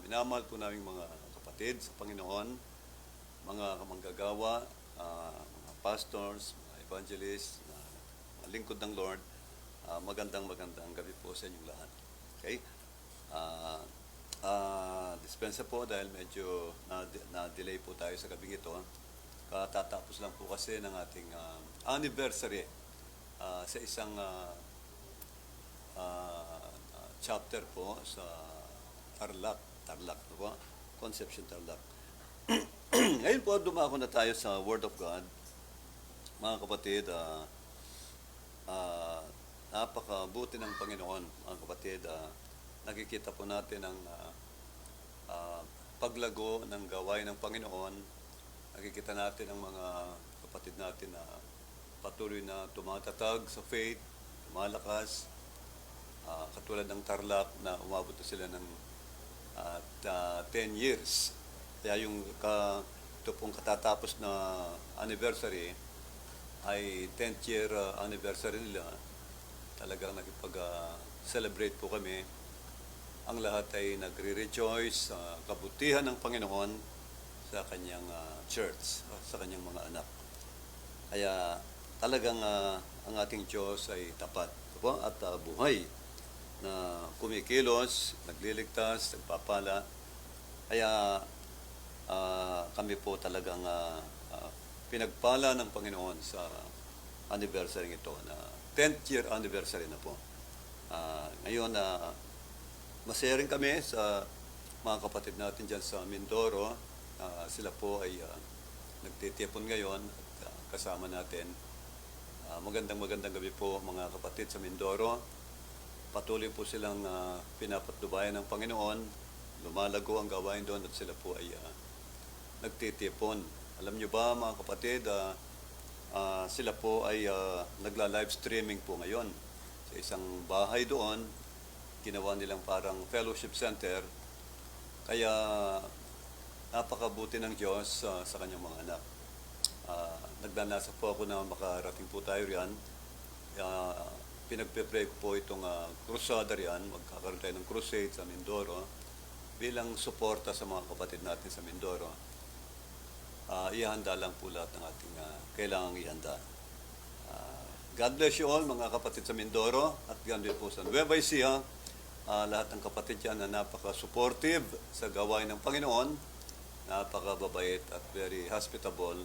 minamahal po namin mga kapatid sa Panginoon, mga manggagawa, mga pastors, mga evangelists, mga lingkod ng Lord. Magandang gabi po sa inyong lahat. Okay? Dispensa po dahil medyo na-delay po tayo sa gabing ito. Katatapos lang po kasi ng ating anniversary sa isang chapter po sa Tarlac po, Conception Tarlac. Ngayon po, dumako na tayo sa Word of God. Mga kapatid, napakabuti ng Panginoon. Mga kapatid, nakikita po natin ang paglago ng gawain ng Panginoon. Nakikita natin ang mga kapatid natin na patuloy na tumatatag sa faith, lumalakas, katulad ng Tarlac na umabot na sila ng 10 years. Kaya ito pong katatapos na anniversary ay 10th year anniversary nila. Talagang nakipag-celebrate po kami. Ang lahat ay nagre-rejoice sa kabutihan ng Panginoon sa kanyang church, sa kanyang mga anak. Kaya talagang ang ating Diyos ay tapat at buhay na kumikilos, nagliligtas, nagpapala. Kaya kami po talagang pinagpala ng Panginoon sa anniversary ito na 10th year anniversary na po. Ngayon masaya rin kami sa mga kapatid natin dyan sa Mindoro. Sila po ay nagtitipon ngayon at kasama natin. Magandang gabi po mga kapatid sa Mindoro. Patuloy po silang pinapatnubayan ng Panginoon. Lumalago ang gawain doon at sila po ay nagtitipon. Alam nyo ba mga kapatid, sila po ay nagla-live streaming po ngayon sa isang bahay doon. Ginawa nilang parang fellowship center. Kaya napakabuti ng Diyos sa kanyang mga anak. Nagdanasa po ako na makarating po tayo riyan. Pinagpe-pray ko po itong crusada riyan. Magkakaroon tayo ng crusade sa Mindoro bilang suporta sa mga kapatid natin sa Mindoro. Ihanda lang po lahat ng ating kailangang ihanda. God bless you all mga kapatid sa Mindoro at ganun din po sa Nueva Ecija. Lahat ng kapatid yan na napaka-supportive sa gawain ng Panginoon, napaka-babait at very hospitable.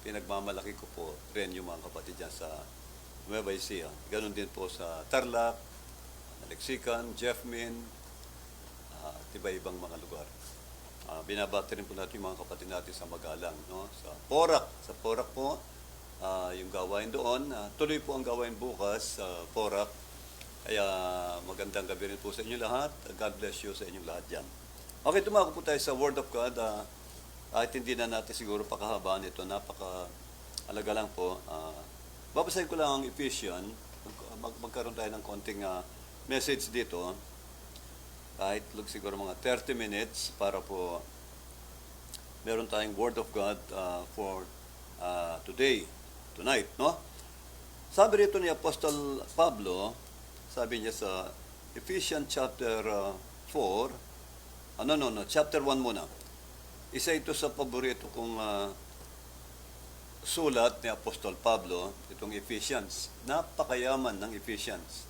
Pinagmamalaki ko po rin yung mga kapatid dyan sa Nueva Ecija. Ganun din po sa Tarlac, Alexican, Jeffmin, at iba-ibang mga lugar. Binabati rin po natin yung mga kapatid natin sa Magalang, no? Sa Porac po, yung gawain doon. Tuloy po ang gawain bukas sa Porac. Kaya magandang gabi rin po sa inyo lahat. God bless you sa inyong lahat dyan. Okay, tumako po tayo sa Word of God. Kahit hindi na natin siguro pakahabaan ito, napaka-alaga lang po. Babasahin ko lang ang Ephesians. Magkaroon tayo ng konting message dito. Kahit siguro mga 30 minutes para po meron tayong Word of God for tonight, no? Sabi rito ni Apostle Pablo, sabi niya sa Ephesians chapter 4, chapter 1 muna. Isa ito sa paborito kong sulat ni Apostol Pablo, itong Ephesians. Napakayaman ng Ephesians.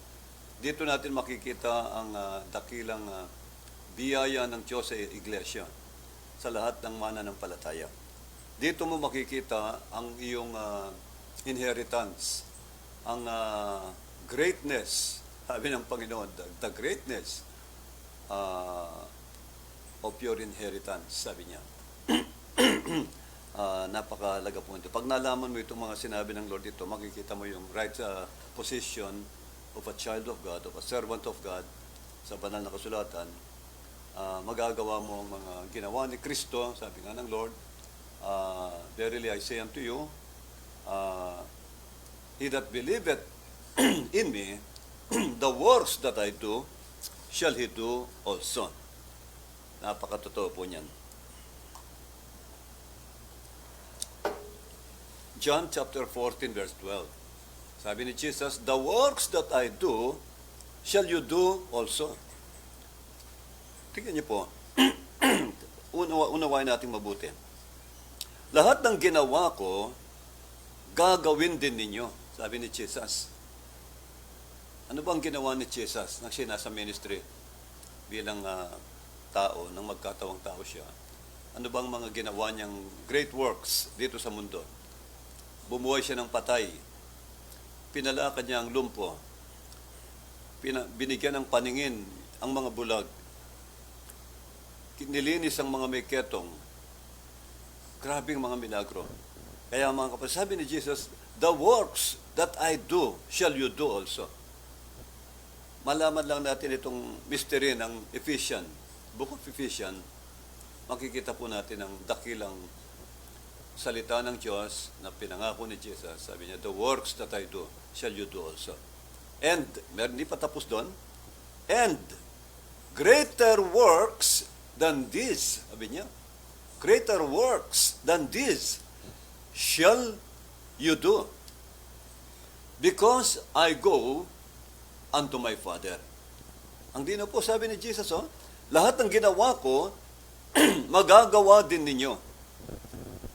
Dito natin makikita ang dakilang biyaya ng Diyos sa Iglesia sa lahat ng mananampalataya. Dito mo makikita ang iyong inheritance, ang greatness, sabi ng Panginoon, the greatness of your inheritance, sabi niya. Napakalaga po ito. Pag nalaman mo itong mga sinabi ng Lord dito, makikita mo yung right position of a child of God, of a servant of God sa banal na kasulatan. Magagawa mo ang mga ginawa ni Kristo, sabi nga ng Lord, verily I say unto you, he that believeth in me, the works that I do, shall he do also. Napakatotoo po niyan. John chapter 14 verse 12. Sabi ni Jesus, the works that I do, shall you do also. tingnan niyo po, unawain natin mabuti. Lahat ng ginawa ko, gagawin din ninyo, sabi ni Jesus. Ano bang ginawa ni Jesus nang siya nasa ministry bilang tao, nang magkatawang tao siya? Ano bang mga ginawa niyang great works dito sa mundo? Bumuhay siya ng patay. Pinalakad niya ang lumpo. Binigyan ng paningin ang mga bulag. Nilinis ang mga may ketong. Grabing mga milagro. Kaya mga kapatid, sabi ni Jesus, the works that I do, shall you do also. Malaman lang natin itong mystery ng Ephesians, Book of Ephesians, makikita po natin ang dakilang salita ng Diyos na pinangako ni Jesus. Sabi niya, the works that I do, shall you do also. And, meron di pa tapos doon, and greater works than this, sabi niya, greater works than this shall you do, because I go unto my Father. Ang dino po, sabi ni Jesus, lahat ng ginawa ko, magagawa din ninyo.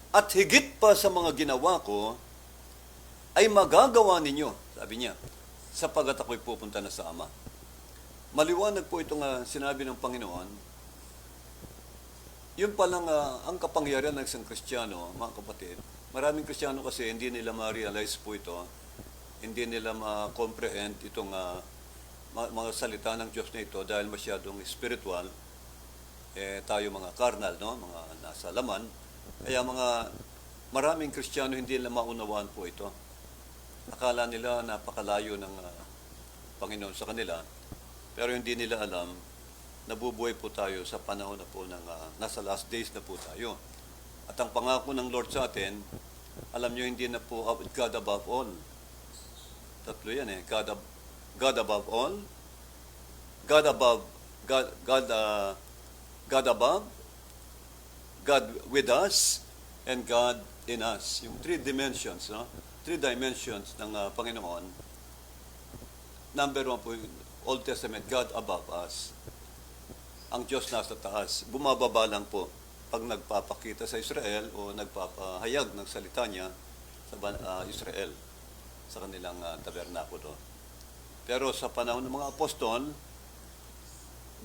At higit pa sa mga ginawa ko, ay magagawa ninyo, sabi niya, sapagat ako'y pupunta na sa Ama. Maliwanag po itong sinabi ng Panginoon. Yun palang ang kapangyarihan ng isang Kristiyano, mga kapatid. Maraming Kristiyano kasi hindi nila ma-realize po ito, hindi nila ma-comprehend itong mga salita ng Diyos na ito dahil masyadong spiritual. Tayo mga carnal, no? Mga nasa laman. Kaya maraming Kristiyano hindi nila maunawaan po ito. Akala nila napakalayo ng Panginoon sa kanila, pero hindi nila alam, nabubuhay po tayo sa panahon na po ng nasa last days na po tayo. At ang pangako ng Lord sa atin, alam nyo, hindi na po God above all. Tatlo yan God above all, God above, God above, God with us, and God in us. Yung three dimensions, no? Three dimensions ng Panginoon. Number one po, Old Testament, God above us. Ang Diyos nasa taas. Bumababa lang po pag nagpapakita sa Israel o nagpapahayag ng salita niya sa Israel, sa kanilang tabernakulo. Pero sa panahon ng mga apostol,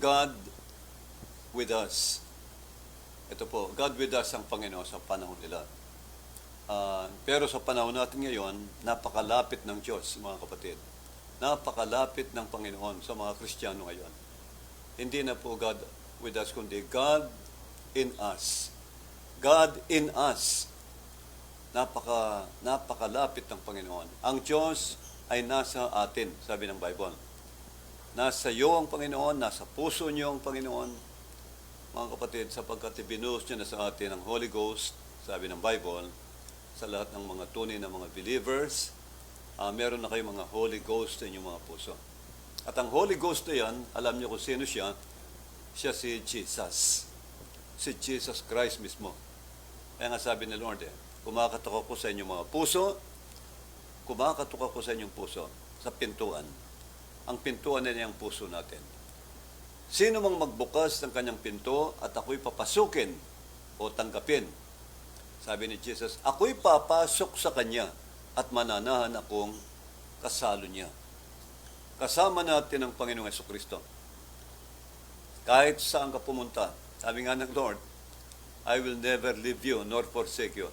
God with us. Ito po, God with us ang Panginoon sa panahon nila. Pero sa panahon natin ngayon, napakalapit ng Diyos, mga kapatid. Napakalapit ng Panginoon sa mga Kristiyano ngayon. Hindi na po God with us, kundi God in us. God in us. Napakalapit ng Panginoon. Ang Diyos ay nasa atin, sabi ng Bible. Nasa iyo ang Panginoon, nasa puso niyo ang Panginoon. Mga kapatid, sapagkat ibinuhos niya na sa atin ang Holy Ghost, sabi ng Bible, sa lahat ng mga tunay na mga believers, meron na kayong mga Holy Ghost sa inyong mga puso. At ang Holy Ghost na yan, alam niyo kung sino siya? Siya si Jesus. Si Jesus Christ mismo. Kaya nga sabi ni Lord, kumakatok ako sa inyong mga puso, kumakatok ako sa inyong puso, sa pintuan. Ang pintuan na niyang puso natin. Sino mang magbukas ng kanyang pinto at ako'y papasukin o tanggapin. Sabi ni Jesus, ako'y papasok sa kanya at mananahan akong kasalo niya. Kasama natin ang Panginoong Jesucristo. Kahit saan ka pumunta, sabi nga ng Lord, I will never leave you nor forsake you.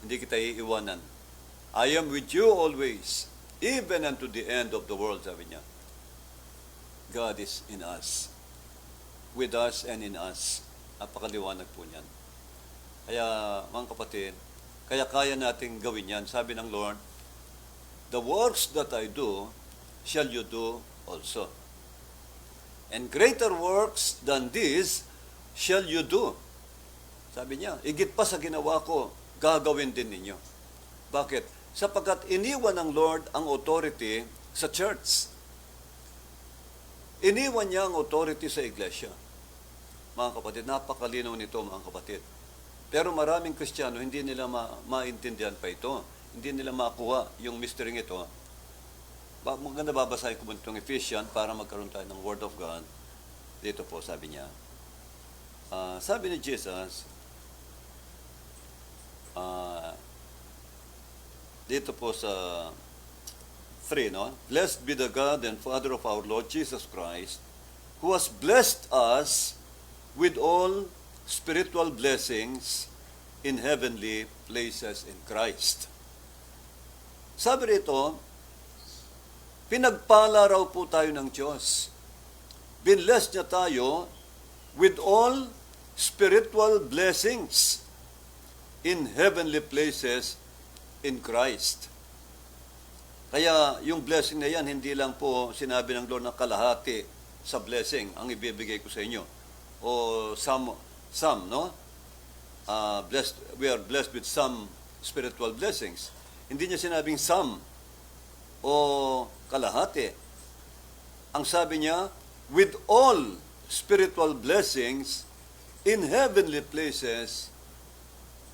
Hindi kita iiwanan. I am with you always, even unto the end of the world, sabi niya. God is in us. With us and in us. Napakaliwanag po niyan. Kaya, mga kapatid, kaya nating gawin yan. Sabi ng Lord, the works that I do, shall you do also. And greater works than this, shall you do. Sabi niya, igit pa sa ginawa ko, gagawin din ninyo. Bakit? Sapagkat iniwan ng Lord ang authority sa church. Iniwan niya ang authority sa iglesia. Mga kapatid, napakalinaw nito, mga kapatid. Pero maraming Kristiyano, hindi nila maintindihan pa ito. Hindi nila makuha yung mystery ito. Maganda babasahin ko itong Ephesians para magkaroon tayo ng Word of God. Dito po, sabi niya, sabi ni Jesus, dito po sa 3, no? Blessed be the God and Father of our Lord Jesus Christ, who has blessed us with all spiritual blessings in heavenly places in Christ. Sabi rito, pinagpala raw po tayo ng Diyos. Binless niya tayo with all spiritual blessings in heavenly places in Christ. Kaya yung blessing na yan, hindi lang po sinabi ng Lord na kalahati sa blessing ang ibibigay ko sa inyo. O some no? We are blessed with some spiritual blessings. Hindi niya sinabing some o kalahati. Ang sabi niya, with all spiritual blessings in heavenly places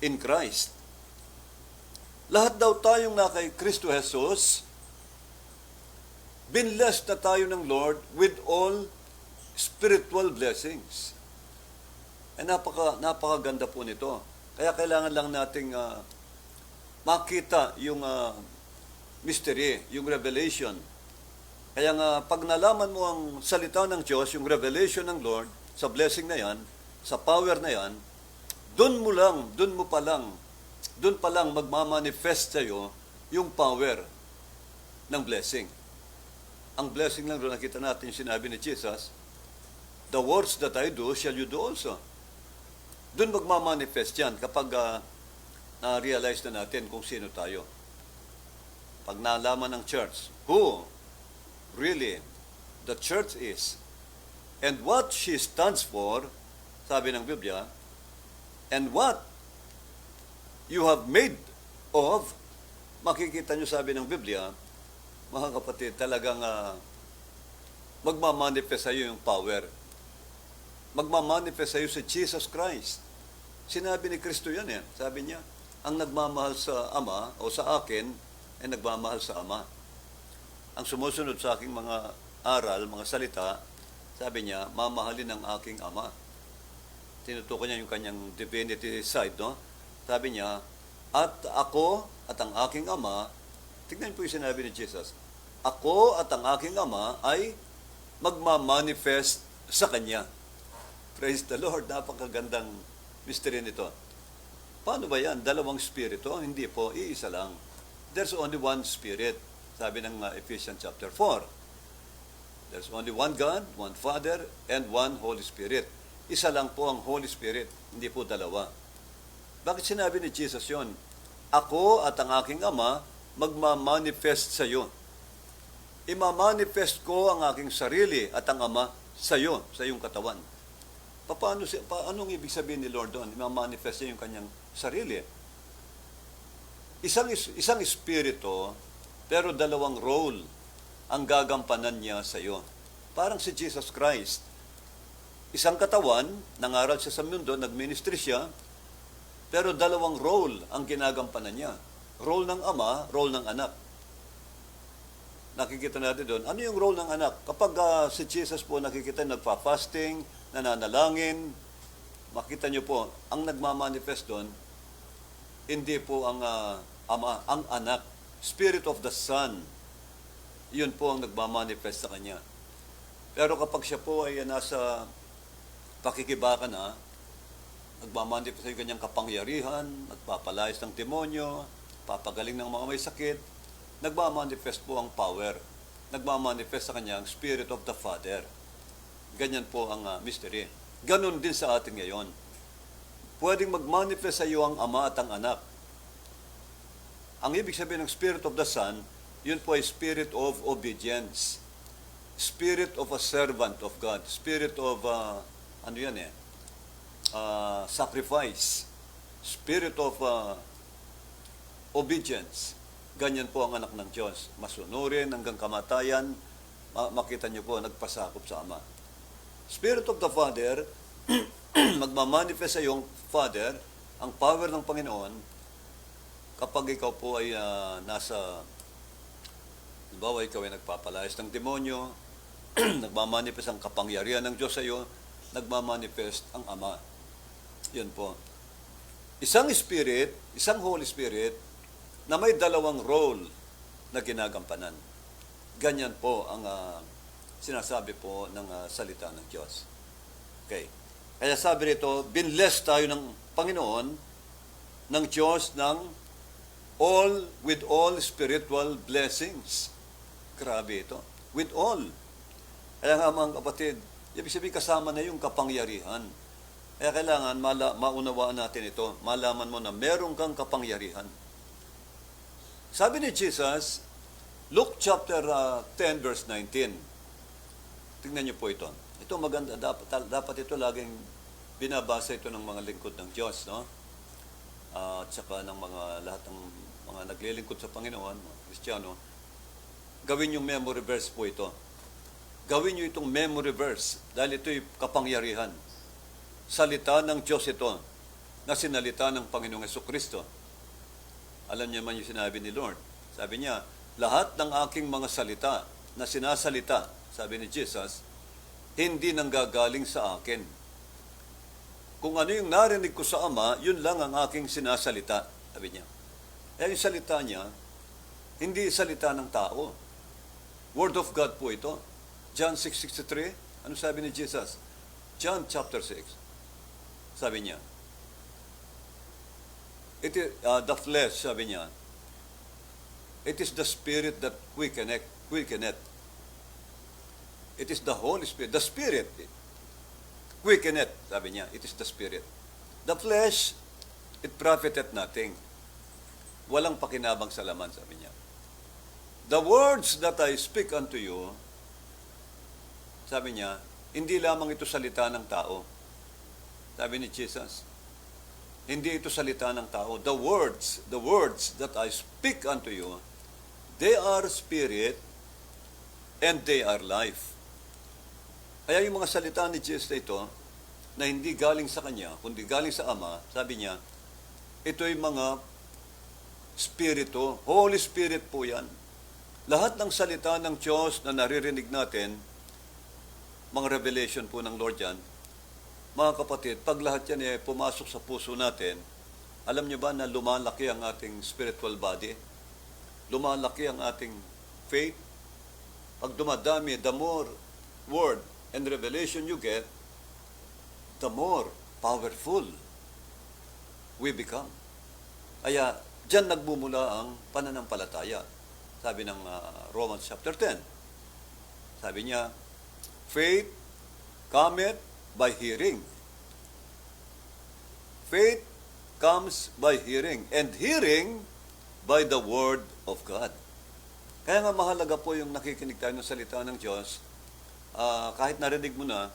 in Christ. Lahat daw tayong na kay Kristo Jesus, binlessed na tayo ng Lord with all spiritual blessings. Napakaganda po nito. Kaya kailangan lang nating makita yung mystery, yung revelation. Kaya nga, pag nalaman mo ang salita ng Diyos, yung revelation ng Lord, sa blessing na yan, sa power na yan, doon pa lang magmamanifest sa'yo yung power ng blessing. Ang blessing lang doon, nakita natin yung sinabi ni Jesus, the works that I do, shall you do also. Doon magmamanifest yan kapag na-realize na natin kung sino tayo. Pag nalaman ng church, who really the church is, and what she stands for, sabi ng Biblia, and what you have made of, makikita nyo sabi ng Biblia, mga kapatid, talagang magmamanifest sa'yo yung power. Magmamanifest sa'yo si Jesus Christ. Sinabi ni Kristo yan eh. Sabi niya, ang nagmamahal sa Ama o sa akin ay nagmamahal sa Ama. Ang sumusunod sa aking mga aral, mga salita, sabi niya, mamahalin ang aking Ama. Tinutukoy niya yung kanyang divinity side, no? Sabi niya, at ako at ang aking Ama, tignan po yung sinabi ni Jesus, ako at ang aking Ama ay magmamanifest sa Kanya. Praise the Lord, napakagandang mystery nito. Paano ba yan? Dalawang spirito? Hindi po, iisa lang. There's only one Spirit. Sabi ng Ephesians chapter 4. There's only one God, one Father, and one Holy Spirit. Isa lang po ang Holy Spirit, hindi po dalawa. Bakit sinabi ni Jesus yon? Ako at ang aking Ama magmamanifest sa iyo. Imamanifest ko ang aking sarili at ang Ama sa iyo, sa iyong katawan. Anong ibig sabihin ni Lord doon? Imamanifest niya yung kanyang sarili. Isang espiritu, pero dalawang role ang gagampanan niya sa iyo. Parang si Jesus Christ. Isang katawan, nangaral siya sa mundo, nagministry siya, pero dalawang role ang ginagampanan niya. Role ng Ama, role ng anak. Nakikita natin doon. Ano yung role ng anak? Kapag si Jesus po nakikita nagpa-fasting, nananalangin, makita niyo po, ang nagmamanifest doon, hindi po ang Ama, ang anak. Spirit of the Son. Yun po ang nagmamanifest sa kanya. Pero kapag siya po ay nasa pakikibaka na, nagmamanifest yung kanyang kapangyarihan, nagpapalayas ng demonyo, papagaling ng mga may sakit, nagmamanifest po ang power. Nagmamanifest sa kanya ang Spirit of the Father. Ganyan po ang mystery. Ganon din sa atin ngayon. Pwedeng magmanifest sa iyo ang Ama at ang Anak. Ang ibig sabihin ng Spirit of the Son, yun po ay Spirit of obedience. Spirit of a servant of God. Spirit of, sacrifice. Spirit of obedience. Ganyan po ang anak ng Diyos. Masunurin hanggang kamatayan. Makita niyo po, nagpasakop sa Ama. Spirit of the Father, magmamanifest sa iyong Father, ang power ng Panginoon, kapag ikaw po ay halimbawa, ikaw ay nagpapalayas ng demonyo, nagmamanifest ang kapangyarihan ng Diyos sa iyo, nagmamanifest ang Ama. Yun po. Isang Spirit, isang Holy Spirit, na may dalawang role na ginagampanan. Ganyan po ang sinasabi po ng salita ng Diyos. Okay. Kaya sabi rito, binless tayo ng Panginoon, ng Diyos, with all spiritual blessings. Grabe ito. With all. Kaya nga mga kapatid, ibig sabihin kasama na yung kapangyarihan. Kaya kailangan maunawaan natin ito. Malaman mo na meron kang kapangyarihan. Sabi ni Jesus, Luke chapter 10 verse 19. Tingnan niyo po ito. Ito maganda. Dapat ito laging binabasa ito ng mga lingkod ng Diyos. No? At saka ng lahat ng mga naglilingkod sa Panginoon, mga Kristiyano. Gawin yung memory verse po ito. Gawin niyo itong memory verse dahil ito'y kapangyarihan. Salita ng Diyos ito na sinalita ng Panginoong Jesucristo. Alam niyo man yung sinabi ni Lord. Sabi niya, lahat ng aking mga salita na sinasalita, sabi ni Jesus, hindi nanggagaling sa akin. Kung ano yung narinig ko sa Ama, yun lang ang aking sinasalita, sabi niya. Kaya yung salita niya, hindi salita ng tao. Word of God po ito. John 6:63, ano sabi ni Jesus? John chapter 6, sabi niya, the flesh, sabi niya, it is the Spirit that quickeneth. It is the Holy Spirit. The Spirit quickeneth, sabi niya. It is the Spirit. The flesh, it profiteth nothing. Walang pakinabang sa laman, sabi niya. The words that I speak unto you, sabi niya, hindi lamang ito salita ng tao. Sabi ni Jesus, hindi ito salita ng tao. The words that I speak unto you, they are spirit and they are life. Kaya yung mga salita ni Jesus na ito, na hindi galing sa Kanya, kundi galing sa Ama, sabi niya, ito'y mga spirito, Holy Spirit po yan. Lahat ng salita ng Diyos na naririnig natin, mga revelation po ng Lord yan, mga kapatid, pag lahat yan pumasok sa puso natin, alam niyo ba na lumalaki ang ating spiritual body? Lumalaki ang ating faith? Pag dumadami, the more word and revelation you get, the more powerful we become. Kaya, dyan nagmumula ang pananampalataya. Sabi ng Romans chapter 10. Sabi niya, faith cometh by hearing. Faith comes by hearing, and hearing by the Word of God. Kaya nga mahalaga po yung nakikinig tayo ng salita ng Diyos, kahit narinig mo na,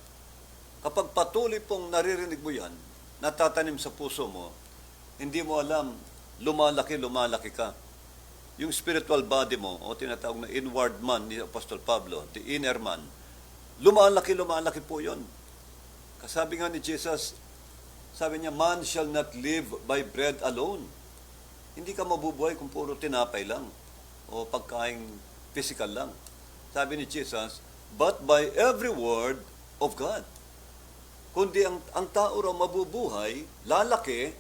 kapag patuloy pong naririnig mo yan, natatanim sa puso mo, hindi mo alam, lumalaki ka. Yung spiritual body mo, o tinatawag na inward man ni Apostol Pablo, the inner man, lumalaki po yon. Kasabi nga ni Jesus, sabi niya, man shall not live by bread alone. Hindi ka mabubuhay kung puro tinapay lang o pagkain physical lang. Sabi ni Jesus, but by every word of God. Kundi ang tao raw mabubuhay, lalaki,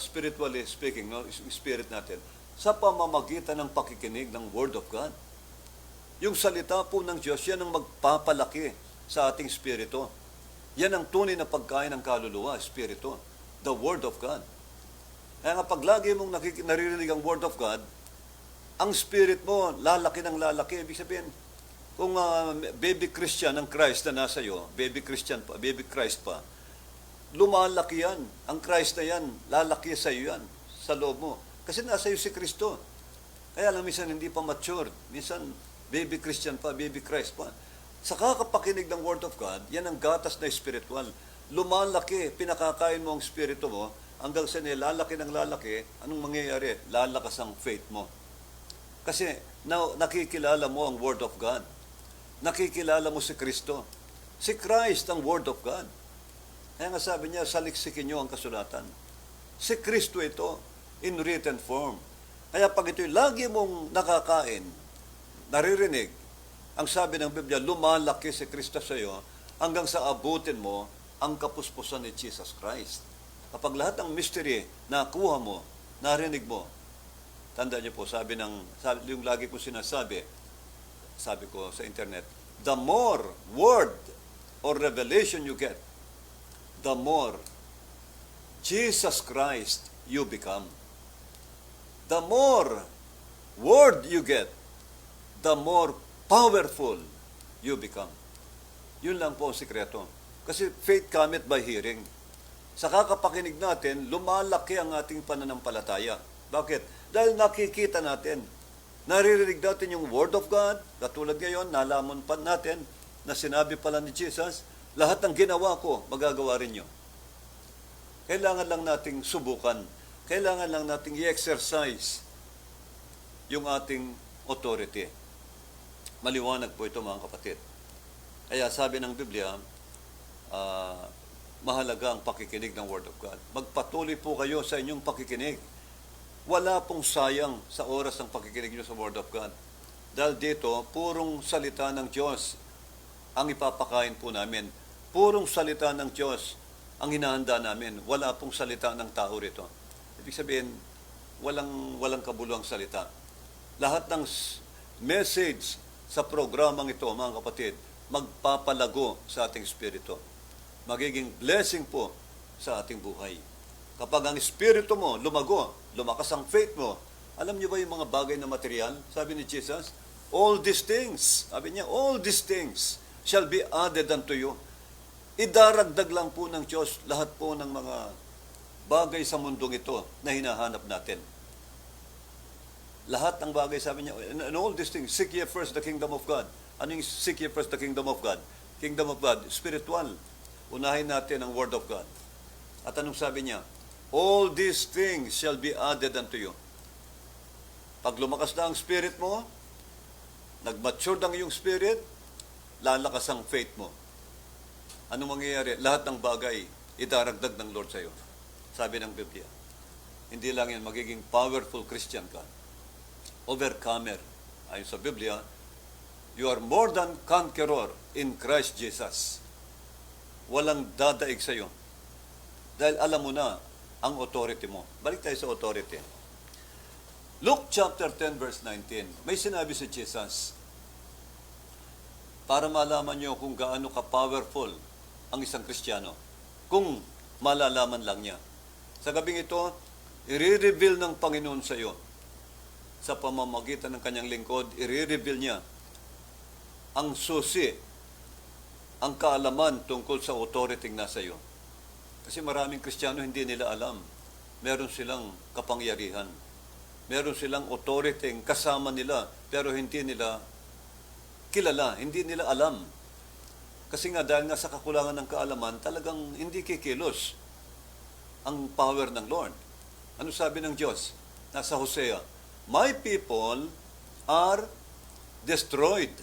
spiritually speaking, no, spirit natin, sa pamamagitan ng pakikinig ng Word of God. Yung salita po ng Diyos, yan ang magpapalaki sa ating spirito. Yan ang tunay na pagkain ng kaluluwa, spirito. The Word of God. Kaya nga pag lagi mong naririnig ang Word of God, ang spirit mo, lalaki ng lalaki. Ibig sabihin, kung baby Christian ng Christ na nasa iyo, baby Christian pa, baby Christ pa, lumalaki yan. Ang Christ na yan, lalaki sa iyo yan, sa loob mo. Kasi nasa iyo si Kristo. Kaya lang minsan hindi pa matured. Minsan, baby Christian pa, baby Christ pa. Sa kakapakinig ng Word of God, yan ang gatas na spiritual. Lumalaki, pinakakain mo ang spirito mo, hanggang sa nilalaki ng lalaki, anong mangyayari? Lalakas ang faith mo. Kasi nakikilala mo ang Word of God. Nakikilala mo si Kristo. Si Christ ang Word of God. Kaya nga sabi niya, saliksikin niyo ang kasulatan. Si Kristo ito, in written form. Kaya pag ito'y lagi mong nakakain, naririnig, Ang sabi ng Biblia, lumalaki si Kristo sa iyo hanggang sa abutin mo ang kapuspusan ni Jesus Christ. Kapag lahat ng mystery nakuha mo, narinig mo, tanda niyo po, sabi yung lagi ko sinasabi, sabi ko sa internet, the more word or revelation you get, the more Jesus Christ you become. The more word you get, the more powerful you become. Yun lang po ang sikreto. Kasi faith cometh by hearing. Sa kakapakinig natin, lumalaki ang ating pananampalataya. Bakit? Dahil nakikita natin, naririnig natin yung Word of God, katulad ngayon, nalaman pa natin na sinabi pala ni Jesus, lahat ng ginawa ko, magagawa rin nyo. Kailangan lang nating subukan. Kailangan lang nating i-exercise yung ating authority. Maliwanag po ito, mga kapatid. Kaya sabi ng Biblia, mahalaga ang pakikinig ng Word of God. Magpatuloy po kayo sa inyong pakikinig. Wala pong sayang sa oras ng pakikinig nyo sa Word of God. Dahil dito, purong salita ng Diyos ang ipapakain po namin. Purong salita ng Diyos ang hinahanda namin. Wala pong salita ng tao rito. Ibig sabihin, walang kabuluhang salita. Lahat ng message sa programang ito, mga kapatid, magpapalago sa ating spirito. Magiging blessing po sa ating buhay. Kapag ang spirito mo lumago, lumakas ang faith mo, alam niyo ba yung mga bagay na material? Sabi ni Jesus, all these things, sabi niya, all these things shall be added unto you. Idaragdag lang po ng Diyos lahat po ng mga bagay sa mundong ito na hinahanap natin. Lahat ng bagay, sabi niya, and all these things, seek ye first the kingdom of God. Ano yung seek ye first the kingdom of God? Kingdom of God, spiritual. Unahin natin ang Word of God. At anong sabi niya? All these things shall be added unto you. Pag lumakas na ang spirit mo, nag-mature ang iyong spirit, lalakas ang faith mo. Anong mangyayari? Lahat ng bagay, idaragdag ng Lord sa iyo. Sabi ng Biblia. Hindi lang yan, magiging powerful Christian ka. Overcomer. Ayon sa Biblia, you are more than conqueror in Christ Jesus. Walang dadaig sa iyo. Dahil alam mo na ang authority mo. Balik tayo sa authority. Luke chapter 10 verse 19. May sinabi si Jesus, para malaman nyo kung gaano ka-powerful ang isang Kristiyano. Kung malalaman lang niya. Sa gabing ito, i-reveal ng Panginoon sa iyo. Sa pamamagitan ng kanyang lingkod, i-reveal niya ang susi, ang kaalaman tungkol sa authority na nasa iyo. Kasi maraming Kristiyano hindi nila alam. Meron silang kapangyarihan. Meron silang authority kasama nila, pero hindi nila kilala, hindi nila alam. Kasi nga dahil nga sa kakulangan ng kaalaman, talagang hindi kikilos ang power ng Lord. Ano sabi ng Diyos? Nasa Hosea, my people are destroyed.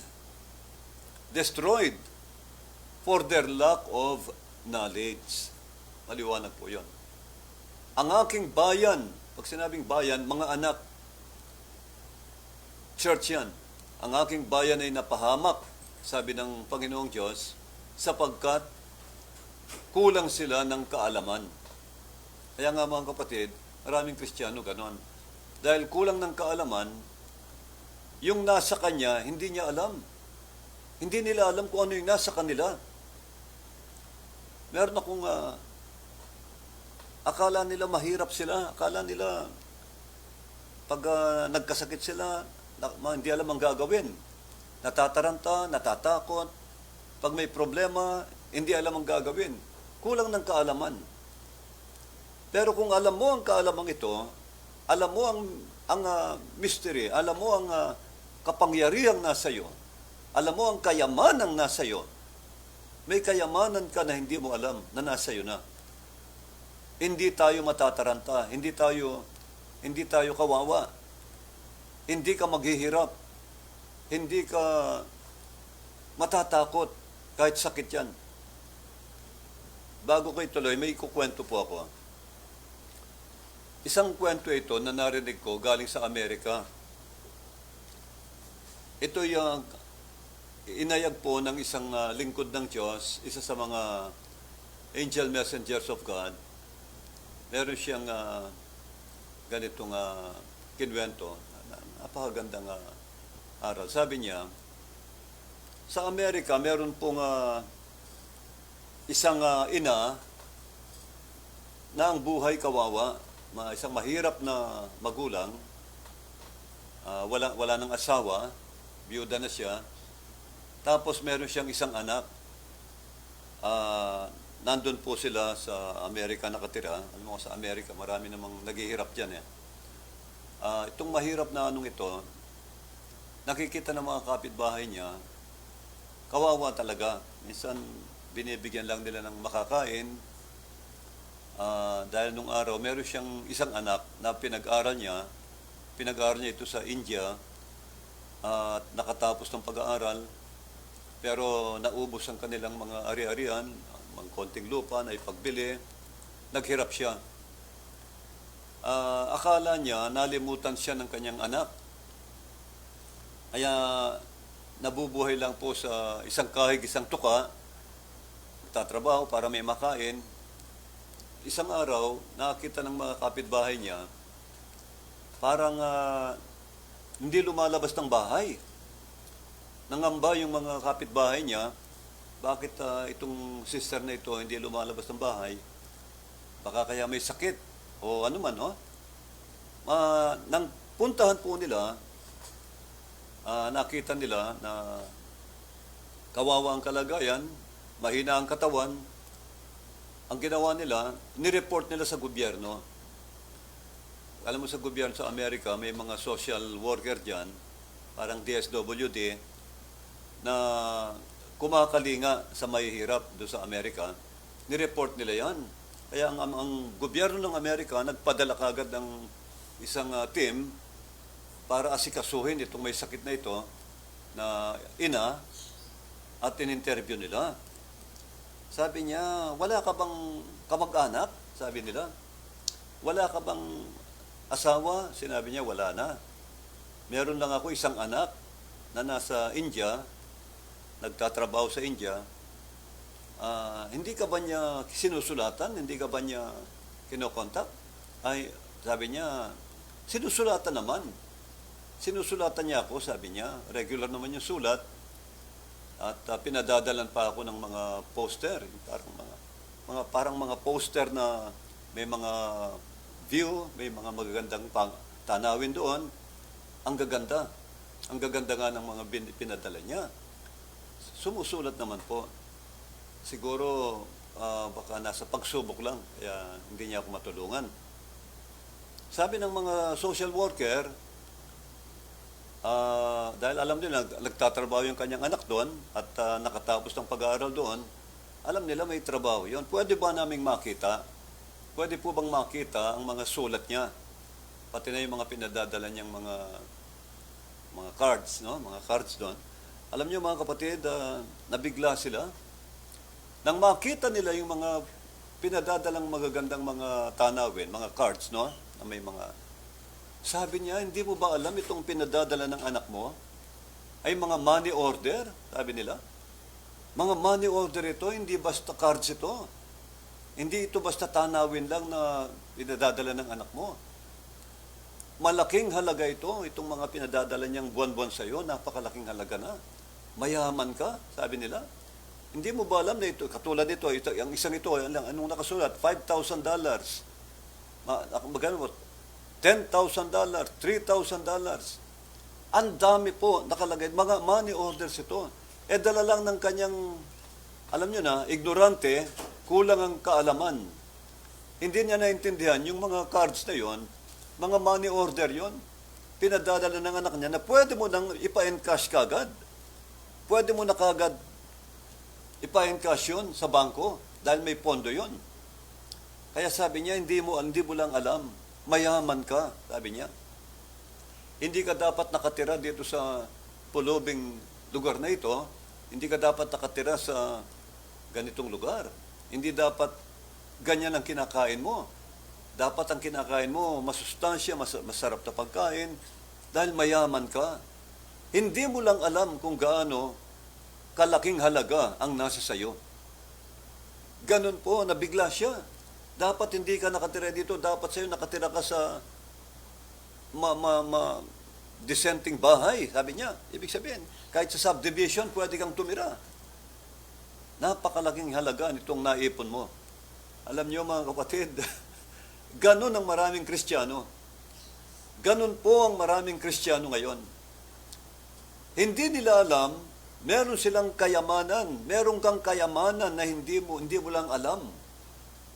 Destroyed for their lack of knowledge. Maliwanag po yun. Ang aking bayan, pag sinabing bayan, mga anak, church yan. Ang aking bayan ay napahamak, sabi ng Panginoong Diyos, sapagkat kulang sila ng kaalaman. Kaya nga mga kapatid, maraming Kristiyano ganon. Dahil kulang ng kaalaman, yung nasa kanya, hindi niya alam. Hindi nila alam kung ano yung nasa kanila. Meron akong akala nila mahirap sila. Akala nila pag nagkasakit sila, hindi alam ang gagawin. Natataranta, natatakot. Pag may problema, hindi alam ang gagawin. Kulang ng kaalaman. Pero kung alam mo ang kaalamang ito, alam mo ang mystery, alam mo ang kapangyarihang nasa iyo, alam mo ang kayamanang nasa iyo, may kayamanan ka na hindi mo alam na nasa iyo na. Hindi tayo matataranta, hindi tayo kawawa. Hindi ka maghihirap. Hindi ka matatakot kahit sakit yan. Bago ko ituloy, may ikukwento po ako. Isang kwento ito na narinig ko galing sa Amerika. Ito yung inayag po ng isang lingkod ng Diyos, isa sa mga angel messengers of God. Meron siyang ganitong kinwento, napakagandang aral. Sabi niya, sa Amerika, meron pong isang ina na ang buhay kawawa, isang mahirap na magulang, wala ng asawa, biyuda na siya, tapos meron siyang isang anak. Nandun po sila sa Amerika nakatira. Alam mo, sa Amerika, marami namang naghihirap dyan. Itong mahirap na anong ito, nakikita ng mga kapitbahay niya, kawawa talaga. Minsan, binibigyan lang nila ng makakain. Dahil nung araw, meron siyang isang anak na pinag-aral niya ito sa India, at nakatapos ng pag-aaral, pero naubos ang kanilang mga ari-arian, mga konting lupa na ipagbili, naghirap siya. Akala niya, nalimutan siya ng kanyang anak. Kaya nabubuhay lang po sa isang kahig, isang tuka, tatrabaho para may makain. Isang araw, nakita ng mga kapitbahay niya, parang hindi lumalabas ng bahay. Nangamba yung mga kapitbahay niya, bakit itong sister na ito hindi lumalabas ng bahay? Baka kaya may sakit o ano man, no? Nang puntahan po nila, nakita nila na kawawa ang kalagayan, mahina ang katawan. Ang ginawa nila, nireport nila sa gobyerno. Alam mo, sa gobyerno sa Amerika, may mga social worker dyan, parang DSWD, na kumakalinga sa mahihirap doon sa Amerika. Nireport nila yan. Kaya ang gobyerno ng Amerika nagpadala kagad ng isang team para asikasuhin itong may sakit na ito na ina at in-interview nila. Sabi niya, wala ka bang kamag-anak? Sabi nila. Wala ka bang asawa? Sinabi niya, wala na. Meron lang ako isang anak na nasa India, nagtatrabaho sa India. Hindi ka ba niya sinusulatan? Hindi ka ba niya kinokontak? Ay, sabi niya, sinusulatan naman. Sinusulatan niya ako, sabi niya. Regular naman yung sulat. At pinadadalan pa ako ng mga poster, parang mga poster na may mga view, may mga magagandang tanawin doon. Ang gaganda. Ang gaganda nga ng mga pinadala niya. Sumusulat naman po. Siguro baka nasa pagsubok lang, kaya hindi niya ako matulungan. Sabi ng mga social worker, dahil alam nila, nagtatrabaho yung kanyang anak doon at nakatapos ng pag-aaral doon, alam nila may trabaho yun. Pwede ba naming makita? Pwede po bang makita ang mga sulat niya? Pati na yung mga pinadadala niyang mga cards, no? Mga cards doon. Alam niyo mga kapatid, nabigla sila. Nang makita nila yung mga pinadadalang magagandang mga tanawin, mga cards, no? Na may mga... Sabi niya, hindi mo ba alam itong pinadadala ng anak mo ay mga money order? Sabi nila. Mga money order ito, hindi basta cards ito. Hindi ito basta tanawin lang na pinadadala ng anak mo. Malaking halaga ito, itong mga pinadadala niyang buwan-buwan sa iyo, napakalaking halaga na. Mayaman ka, sabi nila. Hindi mo ba alam na ito, katulad ito, ang isang ito, anong nakasulat? $5,000. Magkano mo? $10,000, $3,000. Ang dami po nakalagay. Mga money orders ito. Dala lang ng kanyang, alam nyo na, ignorante, kulang ang kaalaman. Hindi niya naintindihan yung mga cards na yon, mga money order yon, pinadadala ng anak niya na pwede mo nang ipa-encash kagad. Pwede mo na kagad ipa-encash yun sa bangko dahil may pondo yon. Kaya sabi niya, hindi mo lang alam. Mayaman ka, sabi niya. Hindi ka dapat nakatira dito sa pulubing lugar na ito. Hindi ka dapat nakatira sa ganitong lugar. Hindi dapat ganyan ang kinakain mo. Dapat ang kinakain mo, masustansya, masarap na pagkain, dahil mayaman ka. Hindi mo lang alam kung gaano kalaking halaga ang nasa sayo. Ganun po, nabigla siya. Dapat hindi ka nakatira dito, dapat sa'yo nakatira ka sa dissenting bahay, sabi niya. Ibig sabihin, kahit sa subdivision, pwede kang tumira. Napakalaking halaga nitong naipon mo. Alam niyo mga kapatid, ganun ang maraming Kristiyano. Ganun po ang maraming Kristiyano ngayon. Hindi nila alam, meron silang kayamanan, meron kang kayamanan na hindi mo lang alam,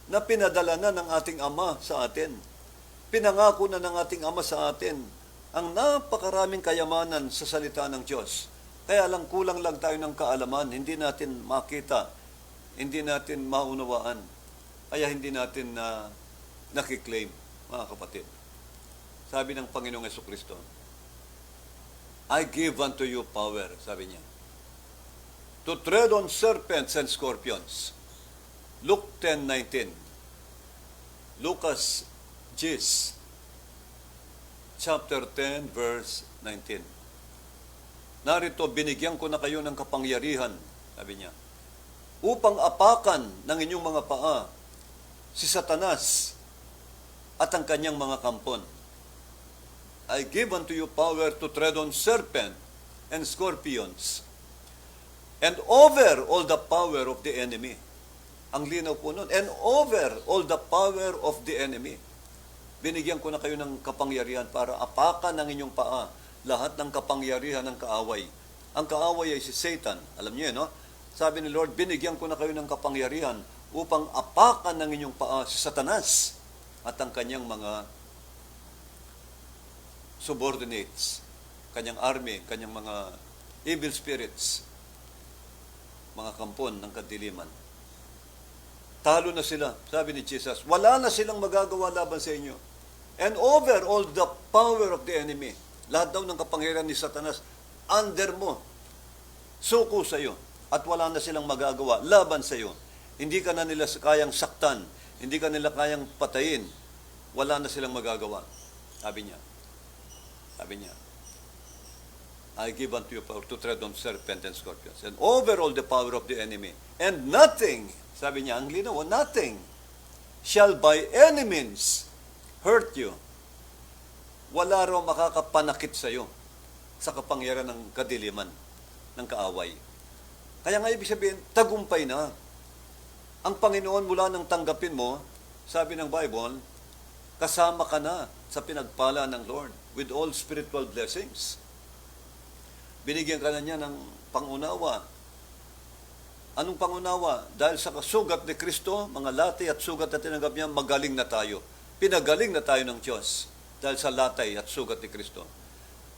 na pinadala na ng ating Ama sa atin. Pinangako na ng ating Ama sa atin ang napakaraming kayamanan sa salita ng Diyos. Kaya lang kulang lang tayo ng kaalaman, hindi natin makita, hindi natin maunawaan, kaya hindi natin nakiklaim, mga kapatid. Sabi ng Panginoong Jesucristo, I give unto you power, sabi niya, to tread on serpents and scorpions. Luke 10:19. Lucas 10, chapter 10, verse 19. Narito, binigyan ko na kayo ng kapangyarihan, sabi niya, upang apakan ng inyong mga paa si Satanas at ang kanyang mga kampon. I give unto you power to tread on serpent and scorpions and over all the power of the enemy. Ang linaw po nun. And over all the power of the enemy. Binigyan ko na kayo ng kapangyarihan para apakan ng inyong paa lahat ng kapangyarihan ng kaaway. Ang kaaway ay si Satan. Alam niyo yun, no? Sabi ni Lord, binigyan ko na kayo ng kapangyarihan upang apakan ng inyong paa si Satanas at ang kanyang mga subordinates, kanyang army, kanyang mga evil spirits, mga kampon ng kadiliman. Talo na sila, sabi ni Jesus. Wala na silang magagawa laban sa inyo. And over all the power of the enemy, lahat daw ng kapangyarihan ni Satanas, under mo, suko sa iyo, at wala na silang magagawa laban sa iyo. Hindi ka na nila kayang saktan, hindi ka nila kayang patayin, wala na silang magagawa. Sabi niya, I give unto you power to tread on serpent and scorpions, and over all the power of the enemy, and nothing, sabi niya, ang linaw, nothing shall by any means hurt you. Wala raw makakapanakit sa iyo sa kapangyarihan ng kadiliman, ng kaaway. Kaya nga ibig sabihin, tagumpay na. Ang Panginoon mula nang tanggapin mo, sabi ng Bible, kasama ka na sa pinagpala ng Lord with all spiritual blessings. Binigyan ka na niya ng pangunawa. Anong pangunawa? Dahil sa sugat ni Kristo, mga latay at sugat na tinanggap niya, magaling na tayo. Pinagaling na tayo ng Diyos dahil sa latay at sugat ni Kristo.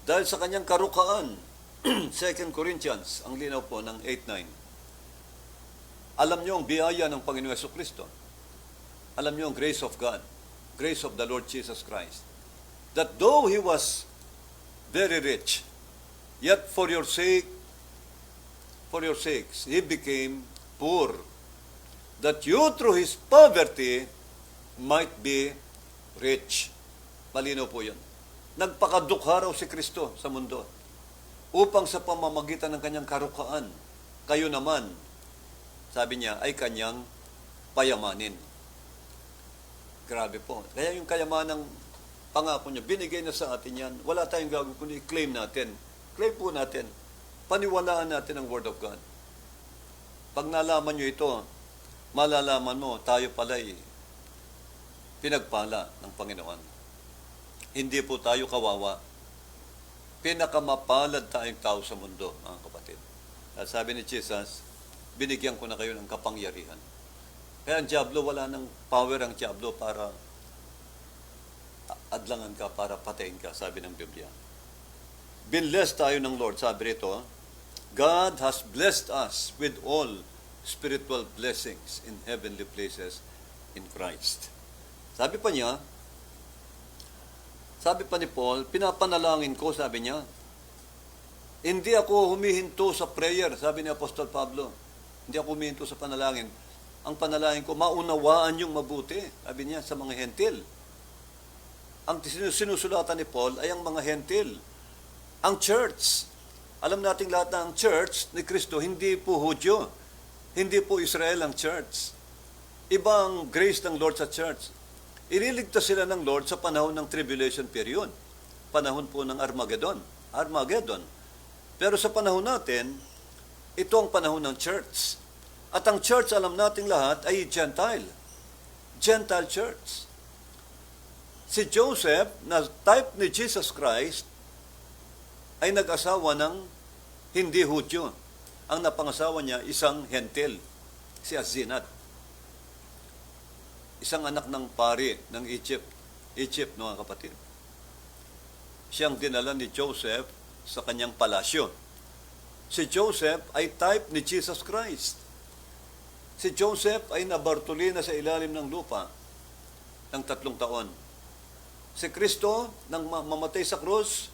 Dahil sa kanyang karukaan, 2 Corinthians, ang linaw po ng 8:9. Alam niyo ang biyaya ng Panginoong Jesucristo. Alam niyo ang grace of God, grace of the Lord Jesus Christ. That though He was very rich, yet for your sakes, He became poor, that you through His poverty might be rich. Malinaw po yun. Nagpakadukha raw si Kristo sa mundo upang sa pamamagitan ng kanyang karukaan, kayo naman, sabi niya, ay kanyang payamanin. Grabe po. Kaya yung kayamanang pangako niya, binigay na sa atin yan. Wala tayong gagawin kundi i-claim natin. Claim po natin. Paniwalaan natin ang Word of God. Pag nalaman nyo ito, malalaman mo, tayo pala'y pinagpala ng Panginoon. Hindi po tayo kawawa. Pinakamapalad tayong tao sa mundo, mga kapatid. At sabi ni Jesus, binigyan ko na kayo ng kapangyarihan. Kaya ang diablo, wala ng power ang diablo para adlangan ka, para patayin ka, sabi ng Biblia. Binless tayo ng Lord, sabi rito, God has blessed us with all spiritual blessings in heavenly places in Christ. Sabi pa ni Paul, pinapanalangin ko, sabi niya, hindi ako humihinto sa prayer, sabi ni Apostol Pablo. Hindi ako humihinto sa panalangin. Ang panalangin ko, maunawaan yung mabuti, sabi niya, sa mga hentil. Ang sinusulatan ni Paul ay ang mga hentil. Ang church, Alam nating lahat na ang church ni Kristo, hindi po Hudyo. Hindi po Israel ang church. Ibang grace ng Lord sa church. Ililigtas sila ng Lord sa panahon ng tribulation period. Panahon po ng Armageddon. Pero sa panahon natin, ito ang panahon ng church. At ang church, alam nating lahat, ay Gentile. Gentile church. Si Joseph, na type ni Jesus Christ, ay nag-asawa ng hindi Hudyo. Ang napangasawa niya, isang hentil, si Azinat. Isang anak ng pari ng Egypt, mga kapatid. Siyang dinala ni Joseph sa kanyang palasyo. Si Joseph ay type ni Jesus Christ. Si Joseph ay nabartuli na sa ilalim ng lupa ng 3 taon. Si Kristo, nang mamatay sa krus,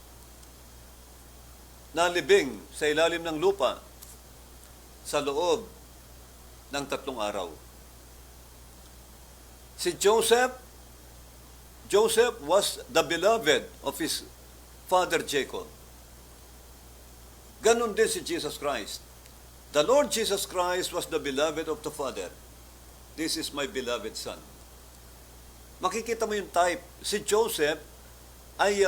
nalibing sa ilalim ng lupa sa loob ng 3 araw. Si Joseph was the beloved of his father Jacob. Ganon din si Jesus Christ. The Lord Jesus Christ was the beloved of the Father. This is my beloved Son. Makikita mo yung type. Si Joseph ay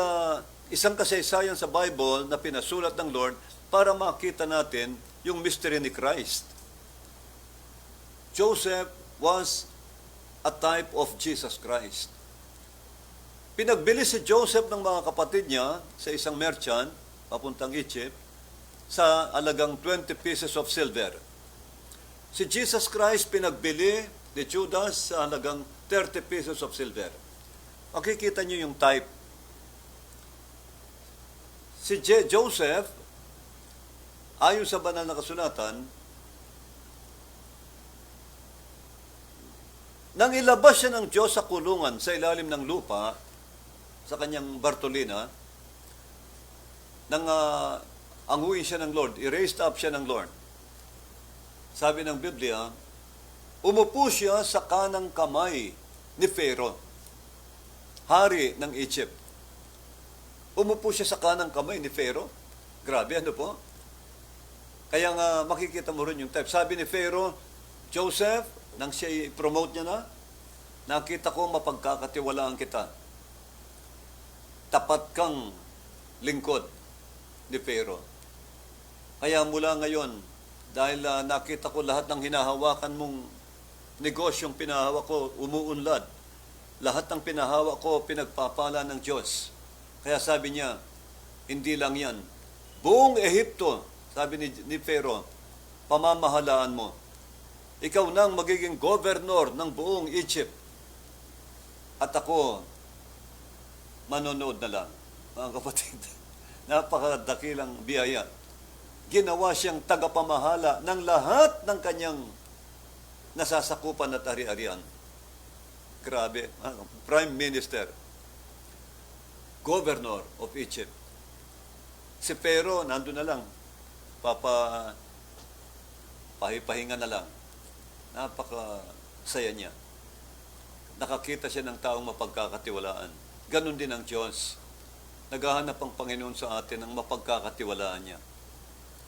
isang kasaysayan sa Bible na pinasulat ng Lord para makita natin yung mystery ni Christ. Joseph was a type of Jesus Christ. Pinagbili si Joseph ng mga kapatid niya sa isang merchant, papuntang Egypt, sa alagang 20 pieces of silver. Si Jesus Christ pinagbili ni Judas sa halagang 30 pieces of silver. Makikita niyo yung type. Si Joseph, ayon sa banal na kasulatan, nang ilabas siya ng Diyos sa kulungan sa ilalim ng lupa, sa kanyang Bartolina, nang anguin siya ng Lord, i-raised up siya ng Lord. Sabi ng Biblia, umupo siya sa kanang kamay ni Pharaoh, hari ng Egypt. Umupo siya sa kanang kamay ni Pharaoh. Grabe, ano po? Kaya nga makikita mo rin yung type. Sabi ni Pharaoh, Joseph, nang siya i-promote niya na, nakita ko mapagkakatiwalaan kita. Tapat kang lingkod ni Pharaoh. Kaya mula ngayon, dahil nakita ko lahat ng hinahawakan mong negosyong pinahawak ko, umuunlad. Lahat ng pinahawak ko, pinagpapala ng Diyos. Kaya sabi niya, hindi lang yan. Buong Ehipto, sabi ni Pharaoh, pamamahalaan mo. Ikaw nang magiging governor ng buong Egypt. At ako, manonood na lang. Mga kapatid, napakadakilang biyaya. Ginawa siyang tagapamahala ng lahat ng kanyang nasasakupan at ari-arian. Grabe. Prime Minister. Governor of Egypt. Si Pharaoh, nandun na lang. Pahipahinga na lang. Napakasaya niya. Nakakita siya ng taong mapagkakatiwalaan. Ganon din ang Diyos. Naghahanap ang Panginoon sa atin ng mapagkakatiwalaan niya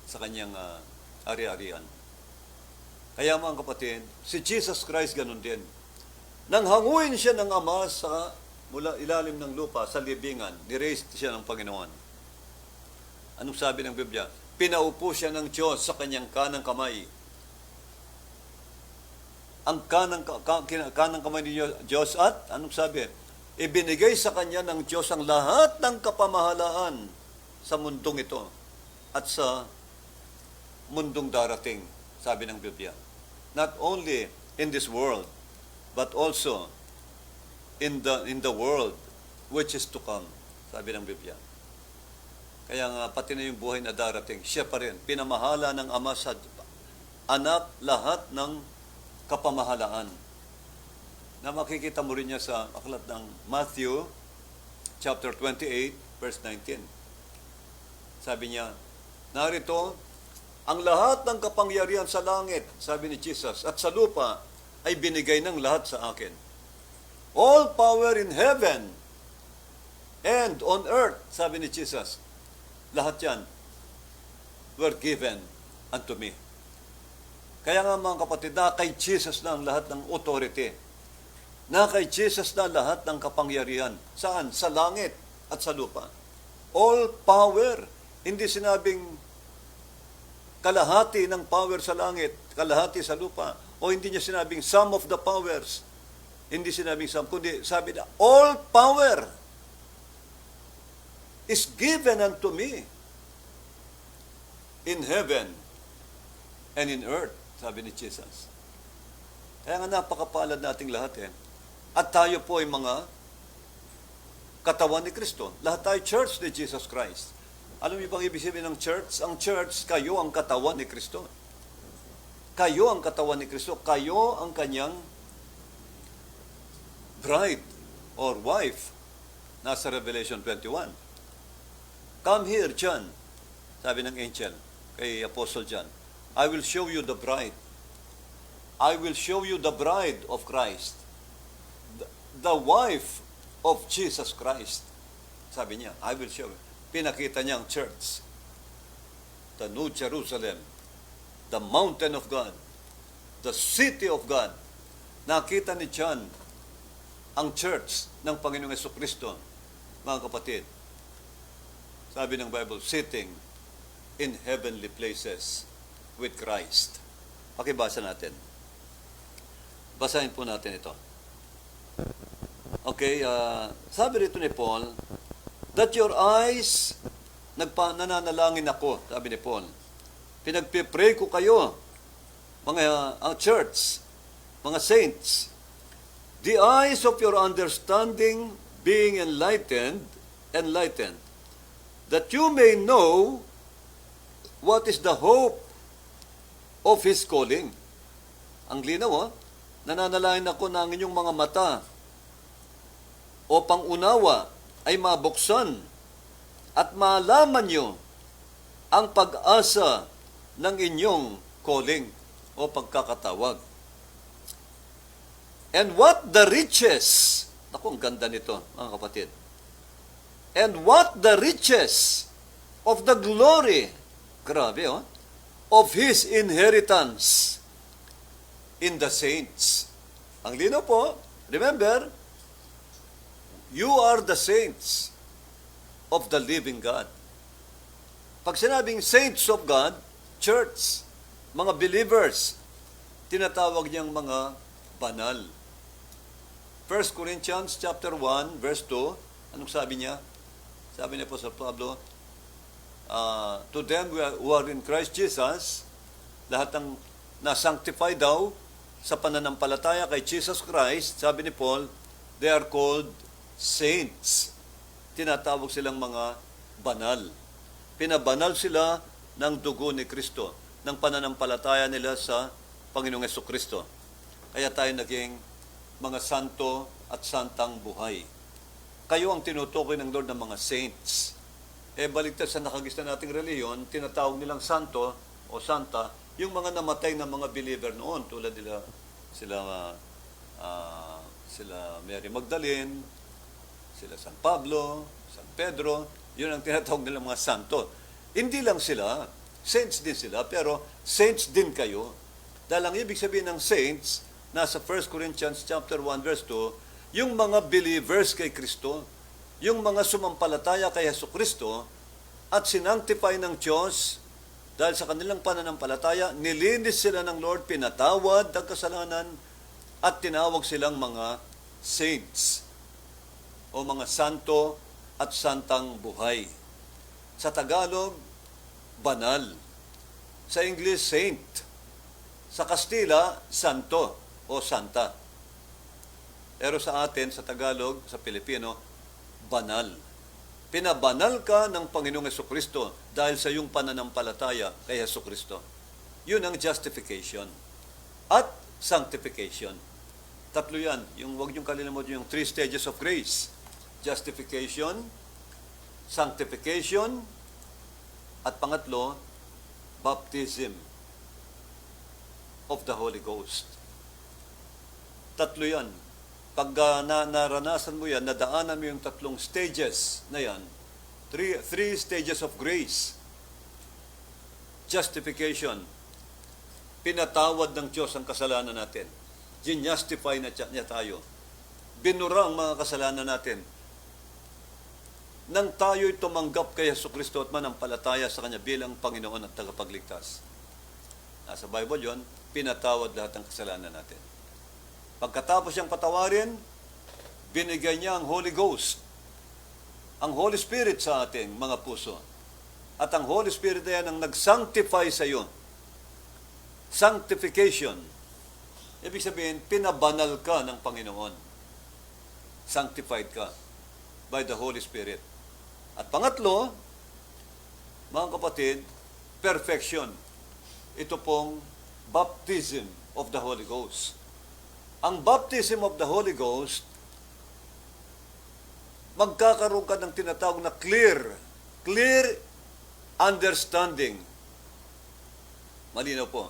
sa kanyang ari-arian. Kaya mga kapatid, si Jesus Christ ganon din. Nang hanguin siya ng Ama sa mula ilalim ng lupa, sa libingan, ni-raise siya ng Panginoon. Anong sabi ng Biblia? Pinaupo siya ng Diyos sa kanyang kanang kamay. Ang kanang kamay ni Diyos at, anong sabi? Ibinigay sa kanya ng Diyos ang lahat ng kapamahalaan sa mundong ito at sa mundong darating, sabi ng Biblia. Not only in this world, but also in the world which is to come, sabi ng Biblia. Kaya nga, pati na yung buhay na darating, siya pa rin. Pinamahala ng Ama sa anak lahat ng kapamahalaan. Na makikita mo rin niya sa aklat ng Matthew, chapter 28, verse 19. Sabi niya, narito, ang lahat ng kapangyarihan sa langit, sabi ni Jesus, at sa lupa, ay binigay ng lahat sa akin. All power in heaven and on earth, sabi ni Jesus. Lahat yan were given unto me. Kaya nga mga kapatid, na kay Jesus na ang lahat ng authority. Na kay Jesus na lahat ng kapangyarihan. Saan? Sa langit at sa lupa. All power. Hindi sinabing kalahati ng power sa langit, kalahati sa lupa. O hindi niya sinabing some of the powers. Hindi sinabing some, kundi sabi na all power is given unto me in heaven and in earth, sabi ni Jesus. Kaya nga napakapalad nating lahat At tayo po ay mga katawan ni Kristo. Lahat tayo church ni Jesus Christ. Alam niyo bang ibig sabihin ng church? Ang church, kayo ang katawan ni Kristo. Kayo ang katawan ni Kristo. Kayo ang kanyang bride or wife. Nasa Revelation 21. Come here, John, sabi ng angel kay Apostle John. I will show you the bride. I will show you the bride of Christ. The wife of Jesus Christ. Sabi niya, I will show you. Pinakita niya ang church. The New Jerusalem. The mountain of God. The city of God. Nakita ni John ang church ng Panginoong Jesucristo. Mga kapatid, sabi ng Bible, sitting in heavenly places with Christ. Pakibasa natin. Basahin po natin ito. Okay, sabi rito ni Paul, that your eyes, nananalangin ako, sabi ni Paul. Pinagpipray ko kayo, mga church, mga saints, the eyes of your understanding being enlightened, that you may know what is the hope of His calling. Ang linaw, nananalangin ako na ang inyong mga mata o pangunawa ay mabuksan at malaman nyo ang pag-asa ng inyong calling o pagkakatawag. And what the riches, ako ang ganda nito, mga kapatid. And what the riches of the glory, grabe of His inheritance in the saints. Ang lino po, remember, you are the saints of the living God. Pag sinabing saints of God, church, mga believers, tinatawag niyang mga banal. 1 Corinthians chapter 1, verse 2, anong sabi niya? Sabi niya po sa Pablo, to them who are in Christ Jesus, lahat ng na-sanctify daw sa pananampalataya kay Jesus Christ, sabi ni Paul, they are called saints. Tinatawag silang mga banal. Pinabanal sila ng dugo ni Kristo, ng pananampalataya nila sa Panginoong Jesucristo. Kaya tayo naging mga santo at santang buhay. Kayo ang tinutukoy ng Lord ng mga saints. Baliktad sa nakagista nating reliyon, tinatawag nilang santo o santa, yung mga namatay na mga believer noon, tulad nila sila Mary Magdalene, sila San Pablo, San Pedro, yun ang tinatawag nilang mga santo. Hindi lang sila, saints din sila, pero saints din kayo. Dahil ang ibig sabihin ng saints, nasa 1 Corinthians chapter 1 verse 2, yung mga believers kay Kristo, yung mga sumampalataya kay Jesucristo at sinanctify ng Diyos dahil sa kanilang pananampalataya, nilinis sila ng Lord, pinatawad ang kasalanan at tinawag silang mga saints o mga santo at santang buhay. Sa Tagalog, banal. Sa English, saint. Sa Kastila, santo o santa. Pero sa atin, sa Tagalog, sa Pilipino, banal. Pinabanal ka ng Panginoong Jesucristo dahil sa iyong pananampalataya kay Jesucristo. Yun ang justification. At sanctification. Tatlo yan. Huwag niyong kalimutan yung 3 stages of grace. Justification, sanctification, at pangatlo, baptism of the Holy Ghost. Tatlo yan. Pag naranasan mo yan, nadaanan mo yung tatlong stages na yan, three stages of grace. justification. Pinatawad ng Diyos ang kasalanan natin. Ginjustify niya tayo. Binura ang mga kasalanan natin. Nang tayo'y tumanggap kay Jesucristo at manampalataya sa Kanya bilang Panginoon at tagapagligtas. Nasa Bible yon, pinatawad lahat ng kasalanan natin. Pagkatapos siyang patawarin, binigay niya ang Holy Ghost, ang Holy Spirit sa ating mga puso. At ang Holy Spirit na yan ang nag-sanctify sa iyo. Sanctification. Ibig sabihin, pinabanal ka ng Panginoon. Sanctified ka by the Holy Spirit. At pangatlo, mga kapatid, perfection. Ito pong baptism of the Holy Ghost. Ang baptism of the Holy Ghost, magkakaroon ka ng tinatawag na clear understanding. Malinaw po.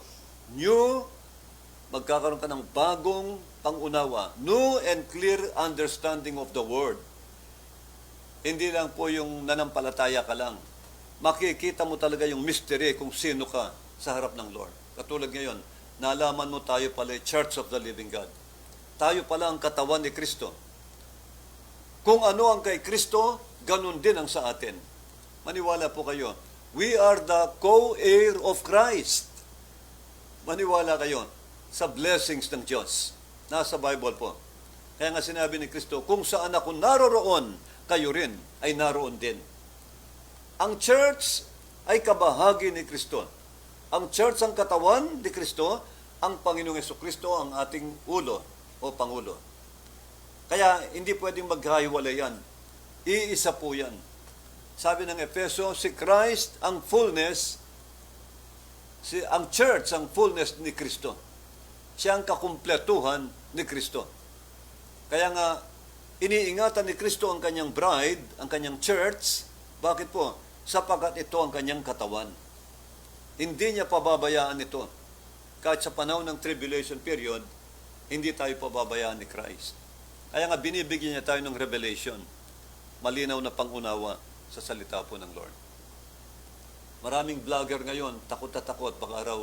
Magkakaroon ka ng bagong pangunawa. New and clear understanding of the Word. Hindi lang po yung nanampalataya ka lang. Makikita mo talaga yung mystery kung sino ka sa harap ng Lord. Katulad ngayon, nalaman mo tayo pala Church of the Living God. Tayo pala ang katawan ni Kristo. Kung ano ang kay Kristo, ganun din ang sa atin. Maniwala po kayo. We are the co-heir of Christ. Maniwala kayo sa blessings ng Diyos. Nasa Bible po. Kaya nga sinabi ni Kristo, kung saan ako naroroon, kayo rin ay naroon din. Ang church ay kabahagi ni Kristo. Ang church ang katawan ni Kristo, ang Panginoong Jesucristo ang ating ulo o Pangulo. Kaya hindi pwedeng maghiwalay yan. Iisa po yan. Sabi ng Efeso, si Christ ang fullness, ang church ang fullness ni Kristo. Siya ang kakumpletuhan ni Kristo. Kaya nga, iniingatan ni Kristo ang kanyang bride, ang kanyang church. Bakit po? Sapagkat ito ang kanyang katawan. Hindi niya pababayaan ito. Kahit sa panahon ng tribulation period, hindi tayo pababayaan ni Christ. Kaya nga binibigyan niya tayo ng revelation. Malinaw na pangunawa sa salita po ng Lord. Maraming vlogger ngayon, takot na takot. Baka raw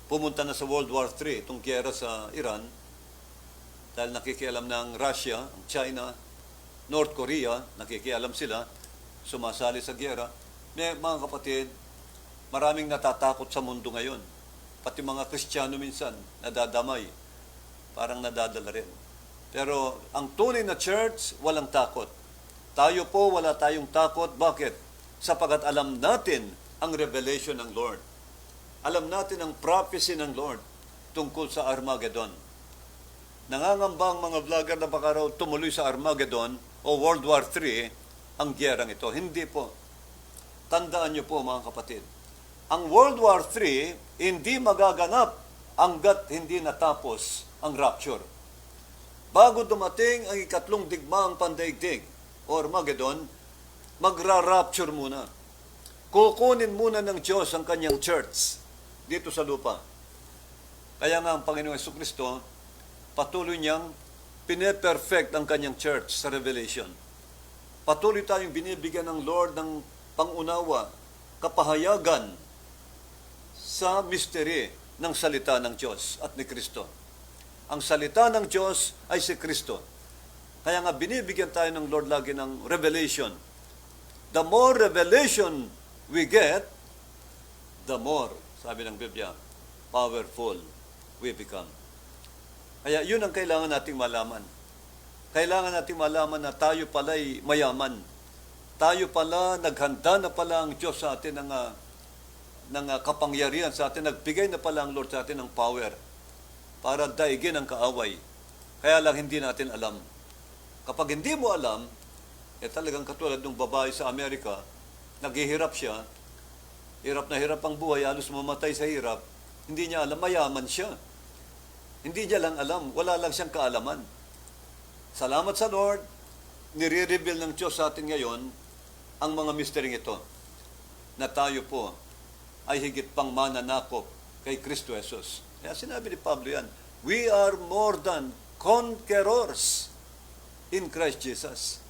pumunta na sa World War III, itong giyera sa Iran, dahil nakikialam ng Russia, ang China, North Korea, nakikialam sila, sumasali sa giyera. Mga kapatid, maraming natatakot sa mundo ngayon. Pati mga Kristiyano minsan, nadadamay. Parang nadadala rin. Pero ang tunay na church, walang takot. Tayo po, wala tayong takot. Bakit? Sapagat alam natin ang revelation ng Lord. Alam natin ang prophecy ng Lord tungkol sa Armageddon. Nangangamba ang mga vlogger na baka raw tumuloy sa Armageddon o World War III ang gyerang ito. Hindi po. Tandaan niyo po mga kapatid. Ang World War III hindi magaganap hanggat hindi natapos ang rapture. Bago dumating ang ikatlong digmaang pandaigdig o Armageddon, magra-rapture muna. Kukunin muna ng Diyos ang kanyang church dito sa lupa. Kaya nga ang Panginoong Jesucristo, patuloy niyang pine-perfect ang kanyang church sa Revelation. Patuloy tayong binibigyan ng Lord ng pangunawa, kapahayagan sa mystery ng salita ng Diyos at ni Kristo. Ang salita ng Diyos ay si Kristo. Kaya nga binibigyan tayo ng Lord lagi ng revelation. The more revelation we get, the more, sabi ng Biblia, powerful we become. Kaya yun ang kailangan nating malaman. Kailangan nating malaman na tayo pala'y mayaman. Tayo pala, naghanda na pala ang Diyos sa atin ng kapangyarihan sa atin. Nagbigay na pala ang Lord sa atin ng power para daigin ang kaaway. Kaya lang hindi natin alam. Kapag hindi mo alam, talagang katulad ng babae sa Amerika, naghihirap siya, hirap na hirap ang buhay, halos mamatay sa hirap, hindi niya alam, mayaman siya. Hindi niya lang alam, wala lang siyang kaalaman. Salamat sa Lord, nire-reveal ng Diyos sa atin ngayon ang mga mystery ito, na tayo po ay higit pang mananakop kay Kristo Jesus. Kaya sinabi ni Pablo yan, we are more than conquerors in Christ Jesus.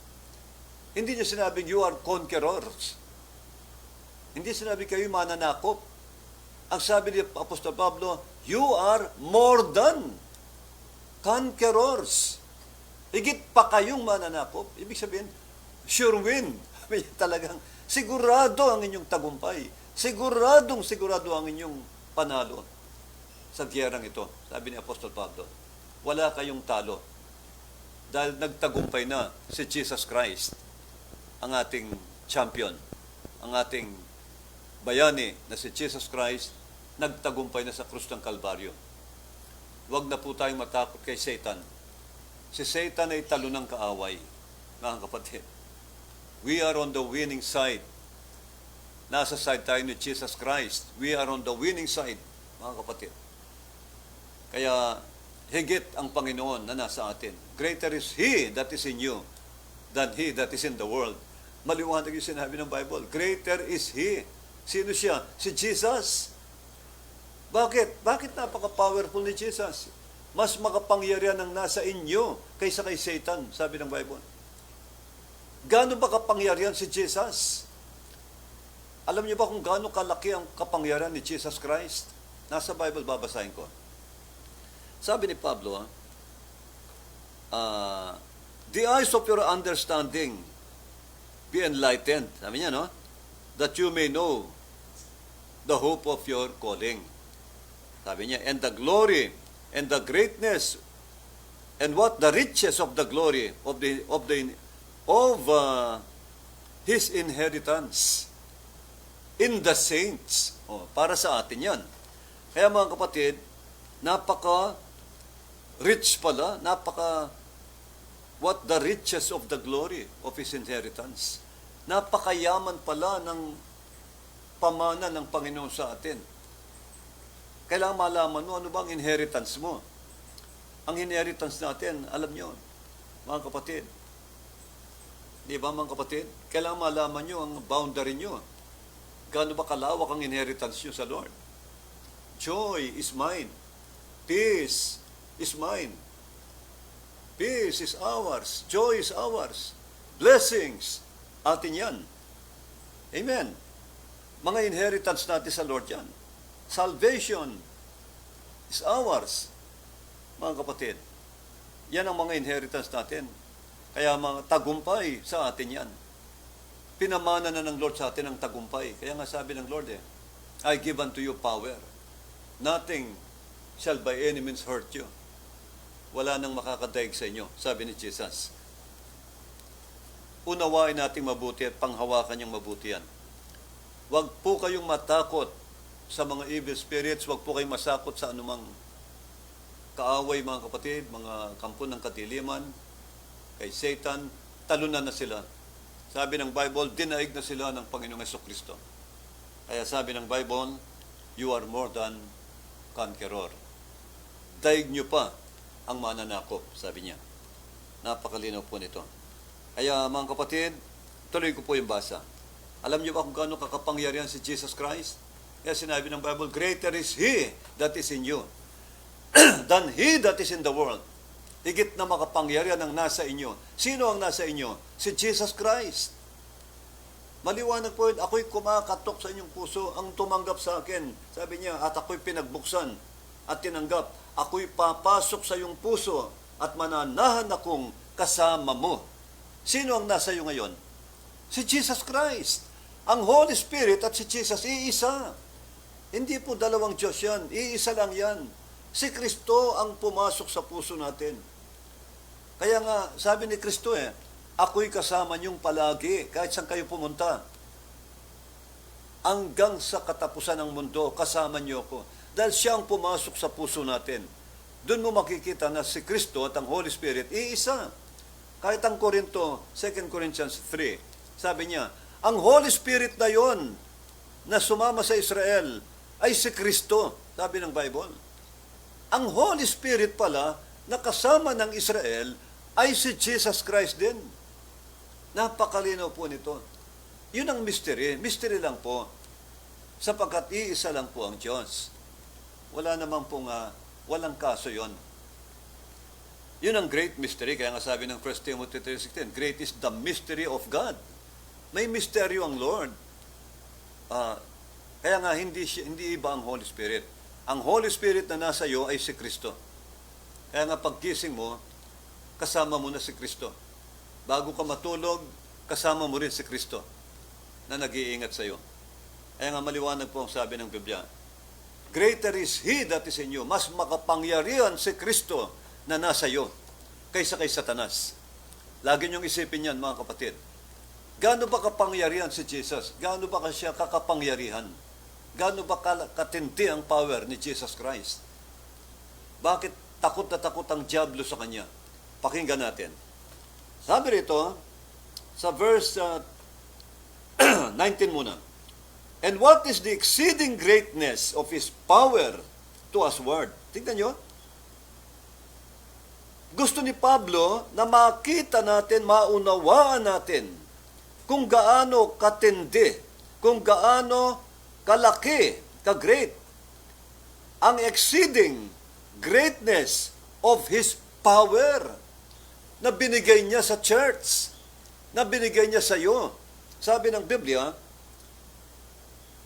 Hindi niya sinabing you are conquerors. Hindi sinabi kayo mananakop. Ang sabi ni Apostol Pablo, you are more than conquerors. Higit pa kayong mananakop. Ibig sabihin, sure win. Talagang sigurado ang inyong tagumpay. Sigurado ang inyong panalo sa giyerang ito. Sabi ni Apostol Pablo, wala kayong talo. Dahil nagtagumpay na si Jesus Christ, ang ating champion, ang ating bayani na si Jesus Christ, nagtagumpay na sa krus ng Kalbaryo. Huwag na po tayong matakot kay Satan. Si Satan ay talo ng kaaway, mga kapatid. We are on the winning side. Nasa side tayo ni Jesus Christ. We are on the winning side, mga kapatid. Kaya, higit ang Panginoon na nasa atin. Greater is He that is in you than he that is in the world. Maliwanag yung sinabi ng Bible. Greater is He. Sino siya? Si Jesus. Bakit? Bakit napaka-powerful ni Jesus? Mas makapangyarihan ang nasa inyo kaysa kay Satan, sabi ng Bible. Gaano ba kapangyarihan si Jesus? Alam niyo ba kung gaano kalaki ang kapangyarihan ni Jesus Christ? Nasa Bible, babasahin ko. Sabi ni Pablo, the eyes of your understanding be enlightened. Sabi niya, no? That you may know the hope of your calling. Sabi niya, and the glory and the greatness and what the riches of the glory of His inheritance in the saints. Para sa atin yan. Kaya mga kapatid, napaka-rich pala, what the riches of the glory of His inheritance. Napakayaman pala ng pamana ng Panginoon sa atin. Kailangan malaman mo, ano bang inheritance mo? Ang inheritance natin, alam nyo, mga kapatid. Di ba, mga kapatid? Kailangan malaman nyo ang boundary nyo. Gaano ba kalawak ang inheritance nyo sa Lord? Joy is mine. Peace is mine. Peace is ours. Joy is ours. Blessings, atin yan. Amen. Mga inheritance natin sa Lord yan. Salvation is ours, mga kapatid. Yan ang mga inheritance natin. Kaya mga tagumpay sa atin yan. Pinamana na ng Lord sa atin ang tagumpay. Kaya nga sabi ng Lord, I give unto you power. Nothing shall by any means hurt you. Wala nang makakadaig sa inyo, sabi ni Jesus. Unawain nating mabuti at panghawakan niyang mabuti yan. Huwag po kayong matakot sa mga evil spirits, huwag po kayong masakot sa anumang kaaway, mga kapatid, mga kampo ng katiliman, kay Satan, talunan na sila. Sabi ng Bible, dinaig na sila ng Panginoong Jesucristo. Kaya sabi ng Bible, you are more than conqueror. Daig nyo pa ang mananakop, sabi niya. Napakalinaw po nito. Kaya mga kapatid, tuloy ko po yung basa. Alam niyo ba kung gaano kakapangyarihan si Jesus Christ? Kaya sinabi ng Bible, greater is He that is in you than he that is in the world. Higit na makapangyarihan ang nasa inyo. Sino ang nasa inyo? Si Jesus Christ. Maliwanag po yun, ako'y kumakatok sa inyong puso, ang tumanggap sa akin. Sabi niya, at ako'y pinagbuksan at tinanggap. Ako'y papasok sa iyong puso at mananahan akong kasama mo. Sino ang nasa iyo ngayon? Si Jesus Christ. Ang Holy Spirit at si Jesus, iisa. Hindi po dalawang Diyos yan. Iisa lang yan. Si Kristo ang pumasok sa puso natin. Kaya nga, sabi ni Kristo ako'y kasama niyong palagi kahit saan kayo pumunta. Hanggang sa katapusan ng mundo, kasama niyo ako. Dahil siya ang pumasok sa puso natin. Doon mo makikita na si Kristo at ang Holy Spirit, iisa. Kahit ang Corinto, 2 Corinthians 3, sabi niya, ang Holy Spirit na yon na sumama sa Israel ay si Kristo, sabi ng Bible. Ang Holy Spirit pala na kasama ng Israel ay si Jesus Christ din. Napakalinaw po nito. Yun ang mystery. Mystery lang po. Sapagkat iisa lang po ang Diyos. Wala namang pong, walang kaso yon. Yun ang great mystery. Kaya nga sabi ng 1 Timothy 3:16, great is the mystery of God. May misteryo ang Lord. Kaya nga, hindi iba ang Holy Spirit. Ang Holy Spirit na nasa iyo ay si Kristo. Kaya nga, pagkising mo, kasama mo na si Kristo. Bago ka matulog, kasama mo rin si Kristo na nag-iingat sa iyo. Kaya nga, maliwanag po ang sabi ng Biblia. Greater is He that is in you. Mas makapangyarihan si Kristo na nasa iyo kaysa kay Satanas. Lagi niyong isipin yan, mga kapatid. Gaano ba kapangyarihan si Jesus? Gaano ba siya kakapangyarihan? Gaano ba katindi ang power ni Jesus Christ? Bakit takot na takot ang diablo sa kanya? Pakinggan natin. Sabi rito, sa verse 19 muna. And what is the exceeding greatness of His power to usward? Tingnan nyo. Gusto ni Pablo na makita natin, maunawaan natin kung gaano katindi, kung gaano kalaki, ka-great, ang exceeding greatness of His power na binigay niya sa church, na binigay niya sa iyo. Sabi ng Biblia,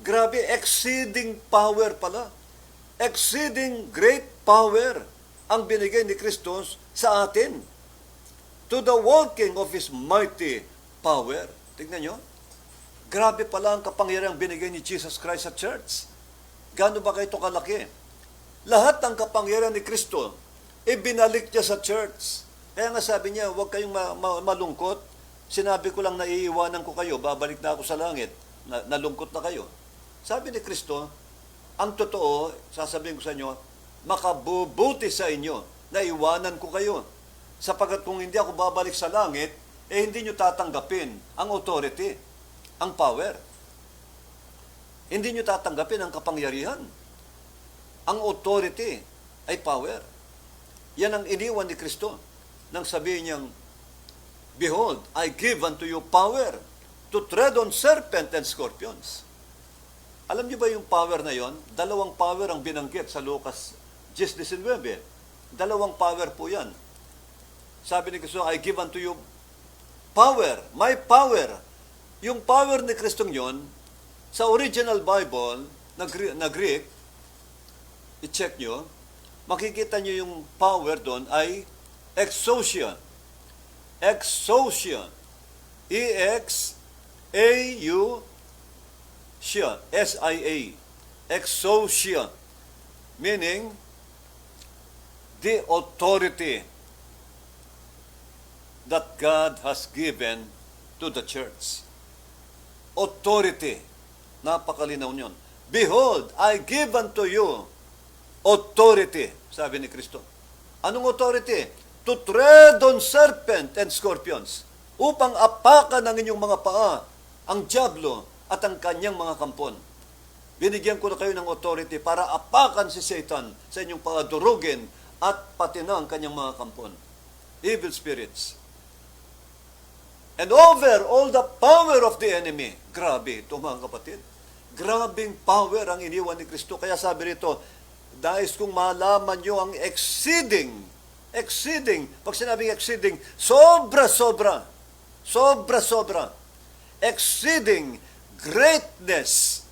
grabe, exceeding power pala. Exceeding great power ang binigay ni Kristo sa atin. To the working of His mighty power. Tignan nyo. Grabe pala ang kapangyarihang binigay ni Jesus Christ sa church. Gaano ba kayo kalaki? Lahat ng kapangyarihan ni Kristo, ibinalik niya sa church. Kaya nga sabi niya, huwag kayong malungkot. Sinabi ko lang na iiwanan ko kayo, babalik na ako sa langit. Nalungkot na kayo. Sabi ni Kristo, ang totoo, sasabihin ko sa inyo, makabubuti sa inyo na iwanan ko kayo. Sapagat kung hindi ako babalik sa langit, hindi nyo tatanggapin ang authority, ang power. Hindi nyo tatanggapin ang kapangyarihan. Ang authority ay power. Yan ang iniwan ni Kristo nang sabihin niyang, Behold, I give unto you power to tread on serpent and scorpions. Alam niyo ba yung power na yon? Dalawang power ang binanggit sa Lucas 10:19. Dalawang power po yan. Sabi ni Kristo, I give unto you power, my power. Yung power ni Kristo yon, sa original Bible na Greek, i-check nyo, makikita nyo yung power doon ay exousia. Exousia. E-X-A-U-S-I-A. S-I-A. Exousia. Meaning, the authority that God has given to the church. Authority. Napakalinaw niyon. Behold, I give unto you authority, sabi ni Kristo. Anong authority? To tread on serpent and scorpions, upang apakan ng inyong mga paa ang diablo at ang kanyang mga kampon. Binigyan ko na kayo ng authority para apakan si Satan sa inyong paadurugin at pati na ang kanyang mga kampon. Evil spirits. And over all the power of the enemy. Grabe ito, mga kapatid. Grabing power ang iniwan ni Kristo. Kaya sabi rito, dahil kung malaman nyo ang exceeding, pag sinabing exceeding, sobra-sobra, exceeding greatness,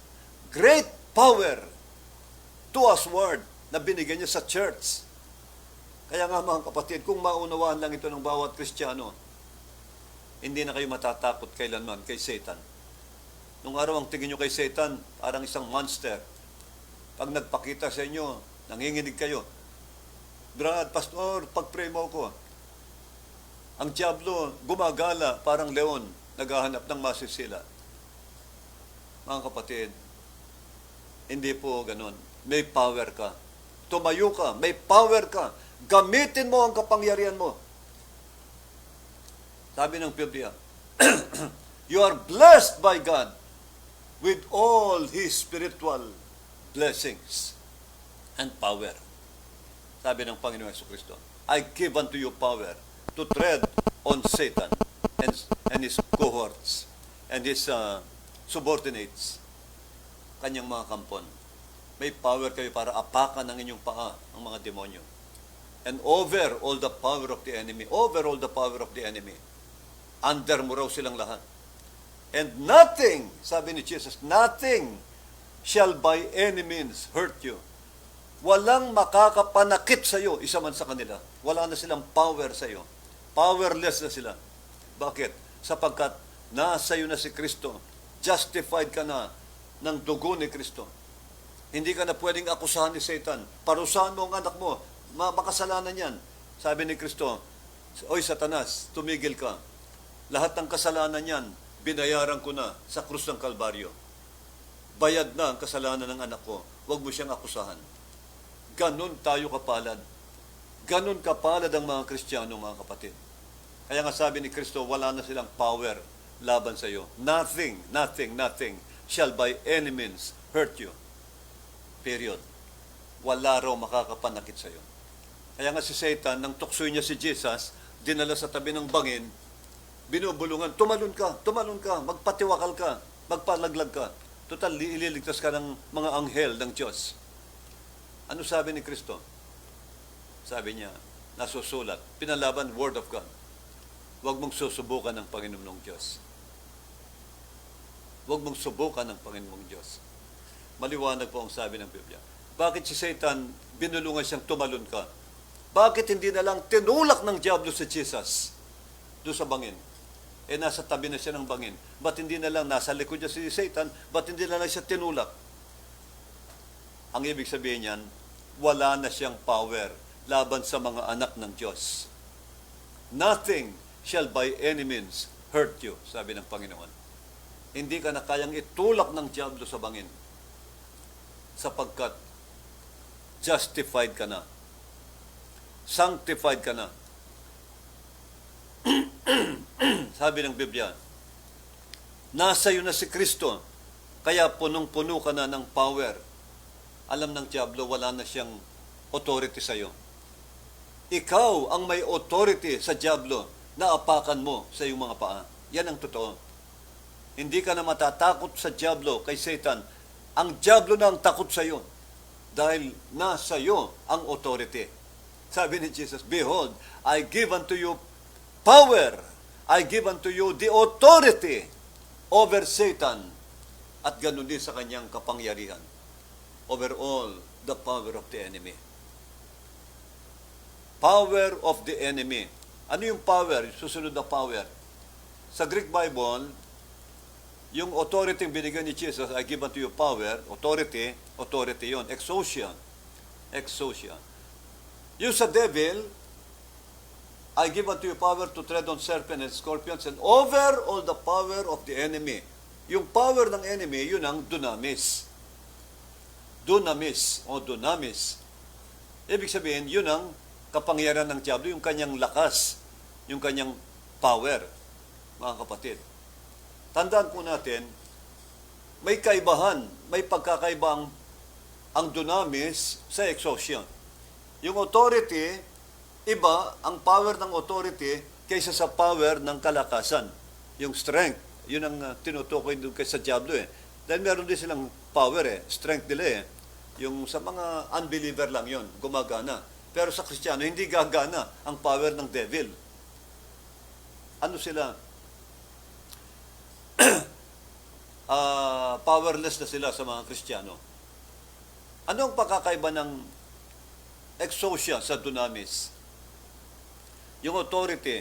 great power to usward na binigyan niya sa church. Kaya nga, mga kapatid, kung maunawaan lang ito ng bawat Kristiyano, hindi na kayo matatakot kailanman kay Satan. Nung araw ang tingin nyo kay Satan, parang isang monster. Pag nagpakita sa inyo, nanginginig kayo. Brad, pastor, pag-pray mo ko. Ang diablo, gumagala, parang leon, naghahanap ng masisila. Mga kapatid, hindi po ganun. May power ka. Tumayo ka, may power ka. Gamitin mo ang kapangyarihan mo. Sabi ng Biblia, you are blessed by God with all His spiritual blessings and power. Sabi ng Panginoon Jesucristo, I give unto you power to tread on Satan and his cohorts and his subordinates, kanyang mga kampon. May power kayo para apakan ng inyong paa ang mga demonyo. And over all the power of the enemy, under mo raw silang lahat. And nothing, sabi ni Jesus, nothing shall by any means hurt you. Walang makakapanakit sa iyo, isa man sa kanila. Wala na silang power sa iyo. Powerless na sila. Bakit? Sapagkat nasa iyo na si Kristo. Justified ka na ng dugo ni Kristo. Hindi ka na pwedeng akusahan ni Satan. Parusahan mo ang anak mo. Makasalanan yan. Sabi ni Kristo, Oy Satanas, tumigil ka. Lahat ng kasalanan yan, binayaran ko na sa krus ng Kalbaryo. Bayad na ang kasalanan ng anak ko. Huwag mo siyang akusahan. Ganon tayo kapalad. Ganon kapalad ang mga Kristiyano, mga kapatid. Kaya nga sabi ni Kristo, wala na silang power laban sa iyo. Nothing shall by any means hurt you. Period. Wala raw makakapanakit sa iyo. Kaya nga si Satan, nang tuksoy niya si Jesus, dinala sa tabi ng bangin, binubulungan, tumalon ka, magpatiwakal ka, magpalaglag ka. Total, ililigtas ka ng mga anghel ng Diyos. Ano sabi ni Kristo? Sabi niya, nasusulat, pinalaban, Word of God. Huwag mong susubukan ng Panginoong Diyos. Huwag mong subukan ng Panginoong Diyos. Maliwanag po ang sabi ng Biblia. Bakit si Satan, binulungan siyang tumalon ka? Bakit hindi na lang tinulak ng diablo si Jesus doon sa bangin? Nasa tabi na siya ng bangin. Ba't hindi na lang nasa likod niya si Satan? Ba't hindi na lang siya tinulak? Ang ibig sabihin niyan, wala na siyang power laban sa mga anak ng Diyos. Nothing shall by any means hurt you, sabi ng Panginoon. Hindi ka na kayang itulak ng diablo sa bangin sapagkat justified ka na. Sanctified ka na. Sabi ng Biblia, nasa iyo na si Kristo, kaya punong-puno ka na ng power. Alam ng diablo, wala na siyang authority sa iyo. Ikaw ang may authority sa diablo na apakan mo sa iyong mga paa. Yan ang totoo. Hindi ka na matatakot sa diablo, kay Satan. Ang diablo na ang takot sa iyo dahil nasa iyo ang authority. Sabi ni Jesus, behold, I give unto you power. I give unto you the authority over Satan at ganun din sa kanyang kapangyarihan over all the power of the enemy. Power of the enemy. Ano yung power? Susunod na power. Sa Greek Bible, yung authority yung binigyan ni Jesus, I give unto you power, authority yon, exousia. Yung sa devil, I give unto you power to tread on serpents and scorpions and over all the power of the enemy. Yung power ng enemy, yun ang dunamis. Dunamis. Ibig sabihin, yun ang kapangyarihan ng diablo, yung kanyang lakas, yung kanyang power, mga kapatid. Tandaan po natin, may kaibahan, may pagkakaiba ang dunamis sa exousia. Yung authority, iba ang power ng authority kaysa sa power ng kalakasan. Yung strength, yun ang tinutukoy doon kaysa diablo eh. Dahil meron din silang power strength nila Yung sa mga unbeliever lang yon, gumagana. Pero sa Kristiyano, hindi gagana ang power ng devil. Ano sila? Powerless na sila sa mga Kristiyano. Ano ang pagkakaiba ng exousia sa dunamis? Yung authority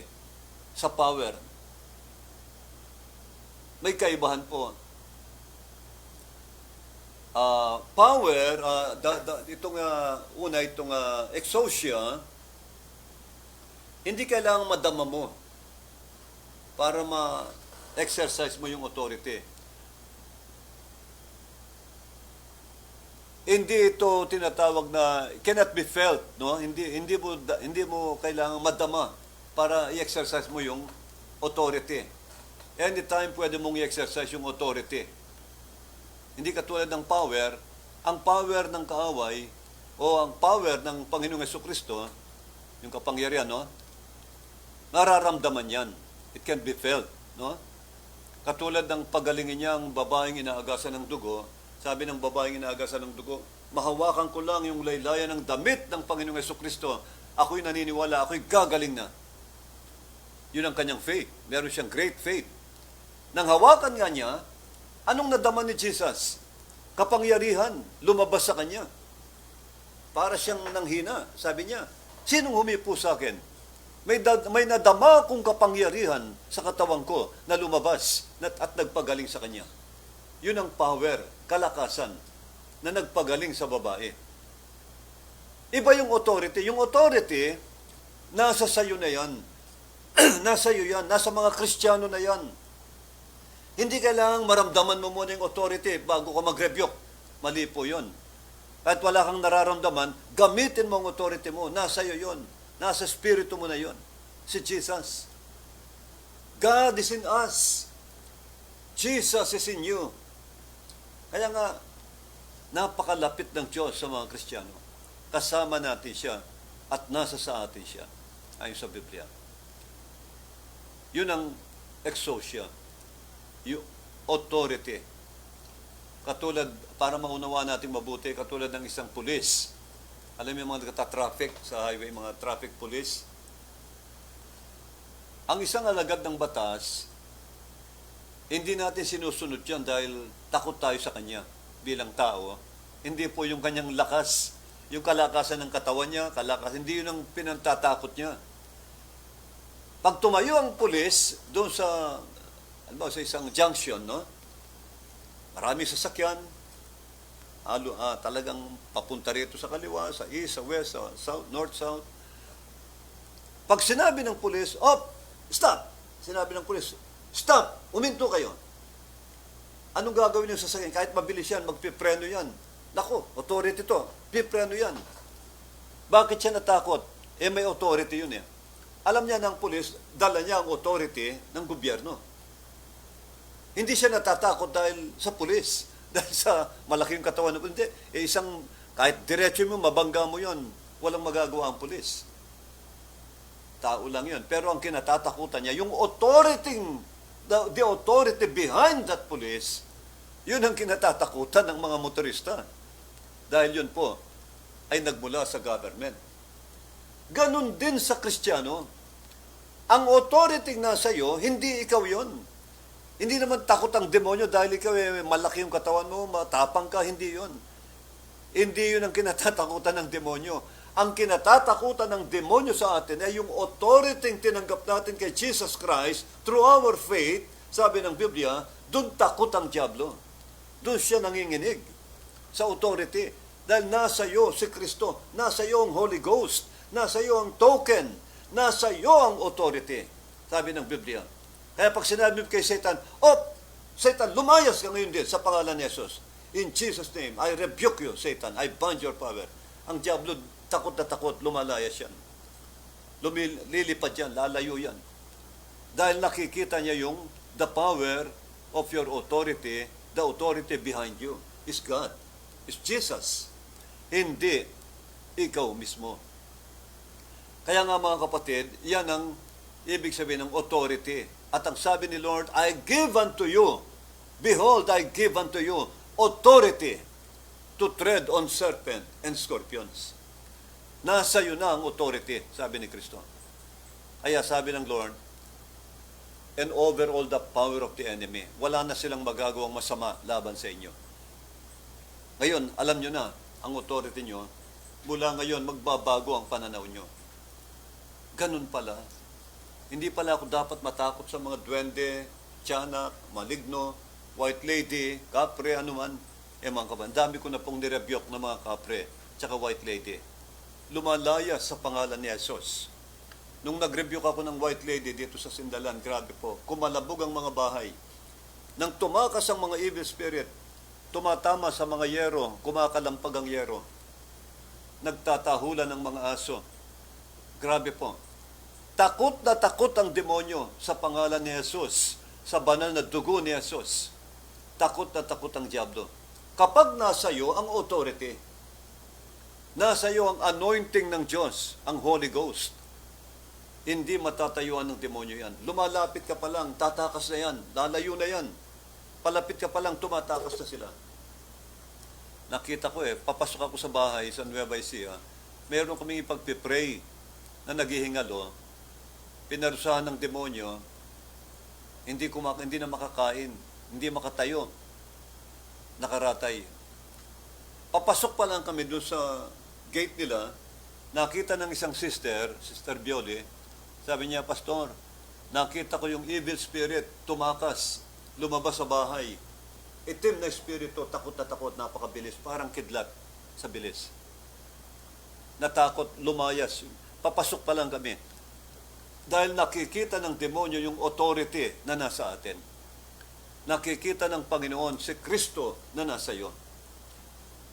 sa power. May kaibahan po. Power, itong exousia, hindi kailangang madama mo para ma-exercise mo yung authority. Hindi ito tinatawag na cannot be felt, no? Hindi mo kailangang madama para i-exercise mo yung authority. Anytime pwede mong i-exercise yung authority. Hindi katulad ng power, ang power ng kaaway o ang power ng Panginoong Jesucristo, yung kapangyarihan, no? Nararamdaman yan. It can be felt, no? Katulad ng pagalingin niya ang babaeng inaagasan ng dugo, sabi ng babaeng inaagasan ng dugo, mahawakan ko lang yung laylayan ng damit ng Panginoong Jesucristo. Ako'y naniniwala, ako'y gagaling na. Yun ang kanyang faith. Meron siyang great faith. Nang hawakan nga niya, anong nadama ni Jesus? kapangyarihan lumabas sa kanya. Para siyang nanghina. Sabi niya, sinong humipo sa akin? May nadama kong kapangyarihan sa katawan ko na lumabas at nagpagaling sa kanya. Yun ang power, kalakasan na nagpagaling sa babae. Iba yung authority. Yung authority, nasa sayo na yan. Nasa iyo yan. Nasa mga Kristiyano na yan. Hindi kailangang maramdaman mo muna yung authority bago ka mag-rebuke. Mali po yun. Kahit wala kang nararamdaman, gamitin mo ang authority mo. Nasa iyo yun. Nasa spirito mo na yun. Si Jesus. God is in us. Jesus is in you. Kaya nga, napakalapit ng Diyos sa mga Kristiyano. Kasama natin siya at nasa sa atin siya. Ayon sa Biblia. Yun ang exousia. Yung authority. Katulad, para maunawa natin mabuti, katulad ng isang pulis. Alam mo yung mga nagtatraffic sa highway, mga traffic police. Ang isang alagad ng batas, hindi natin sinusunod yan dahil takot tayo sa kanya bilang tao. Hindi po yung kanyang lakas, yung kalakasan ng katawan niya, hindi yun ang pinantatakot niya. Pag tumayo ang pulis doon sa, sa isang junction, no? Maraming sasakyan, talagang papunta rito sa kaliwa, sa east, sa west, sa south, north, south. Pag sinabi ng pulis, stop! Sinabi ng pulis, stop! Uminto kayo. Anong gagawin yung sasakyan? Kahit mabilis yan, magpipreno yan. Nako, authority to. Pipreno yan. Bakit siya natakot? May authority yun eh. Alam niya ng pulis, dala niya ang authority ng gobyerno. Hindi siya natatakot dahil sa pulis. Dahil sa malaking katawan ng pulis. Isang, kahit diretso mo, mabangga mo yon, walang magagawa ang pulis. Tao lang yun. Pero ang kinatatakutan niya, yung authority, the authority behind that police, yun ang kinatatakutan ng mga motorista. Dahil yun po ay nagmula sa government. Ganon din sa Kristiyano. Ang authority nasa iyo, hindi ikaw yun. Hindi naman takot ang demonyo dahil ikaw malaki yung katawan mo, matapang ka, hindi yun. Hindi yun ang kinatatakutan ng demonyo. Ang kinatatakutan ng demonyo sa atin ay yung authority tinanggap natin kay Jesus Christ through our faith, sabi ng Biblia, doon takot ang diablo. Doon siya nanginginig sa authority. Dahil nasa iyo si Kristo, nasa iyo ang Holy Ghost, nasa iyo ang token, nasa iyo ang authority, sabi ng Biblia. Kaya pag sinabi kay Satan, Satan, lumayas ka ngayon din sa pangalan ni Jesus. In Jesus' name, I rebuke you, Satan. I bind your power. Ang diablo, takot na takot, lumalayas yan. Lilipad yan, lalayo yan. Dahil nakikita niya yung the power of your authority, the authority behind you is God, is Jesus. Hindi ikaw mismo. Kaya nga mga kapatid, yan ang ibig sabihin ng authority. At ang sabi ni Lord, I give unto you, behold, I give unto you authority to tread on serpent and scorpions. Nasa iyo na ang authority, sabi ni Kristo. Kaya sabi ng Lord, and over all the power of the enemy, wala na silang magagawang masama laban sa inyo. Ngayon, alam nyo na, ang authority nyo, mula ngayon, magbabago ang pananaw nyo. Ganun pala. Hindi pala ako dapat matakot sa mga duwende, tiyanak, maligno, white lady, kapre, anuman. Mga kaban, dami ko na pong nirebuke ng mga kapre, tsaka white lady. Lumalaya sa pangalan ni Jesus. Nung nag-rebuke ako ng white lady dito sa Sindalan, grabe po, kumalabog ang mga bahay. Nang tumakas ang mga evil spirit, tumatama sa mga yero, kumakalampag ang yero. Nagtatahulan ng mga aso. Grabe po. Takot na takot ang demonyo sa pangalan ni Jesus, sa banal na dugo ni Jesus. Takot na takot ang diablo. Kapag nasa iyo ang authority, nasa iyo ang anointing ng Diyos, ang Holy Ghost, hindi matatayuan ng demonyo yan. Lumalapit ka pa lang, tatakas na yan, lalayo na yan. Palapit ka pa lang, tumatakas na sila. Nakita ko papasok ako sa bahay sa Nueva Ecija, meron kaming ipagpipray na naghihingalo, pinarusahan ng demonyo, hindi na makakain, hindi makatayo, nakaratay. Papasok pa lang kami doon sa gate nila, nakita ng isang sister, Sister Bioli, sabi niya, Pastor, nakita ko yung evil spirit, tumakas, lumabas sa bahay. Itim na espiritu, takot na takot, napakabilis, parang kidlat sa bilis. Natakot, lumayas. Papasok pa lang kami. Dahil nakikita ng demonyo yung authority na nasa atin. Nakikita ng Panginoon si Kristo na nasa iyo.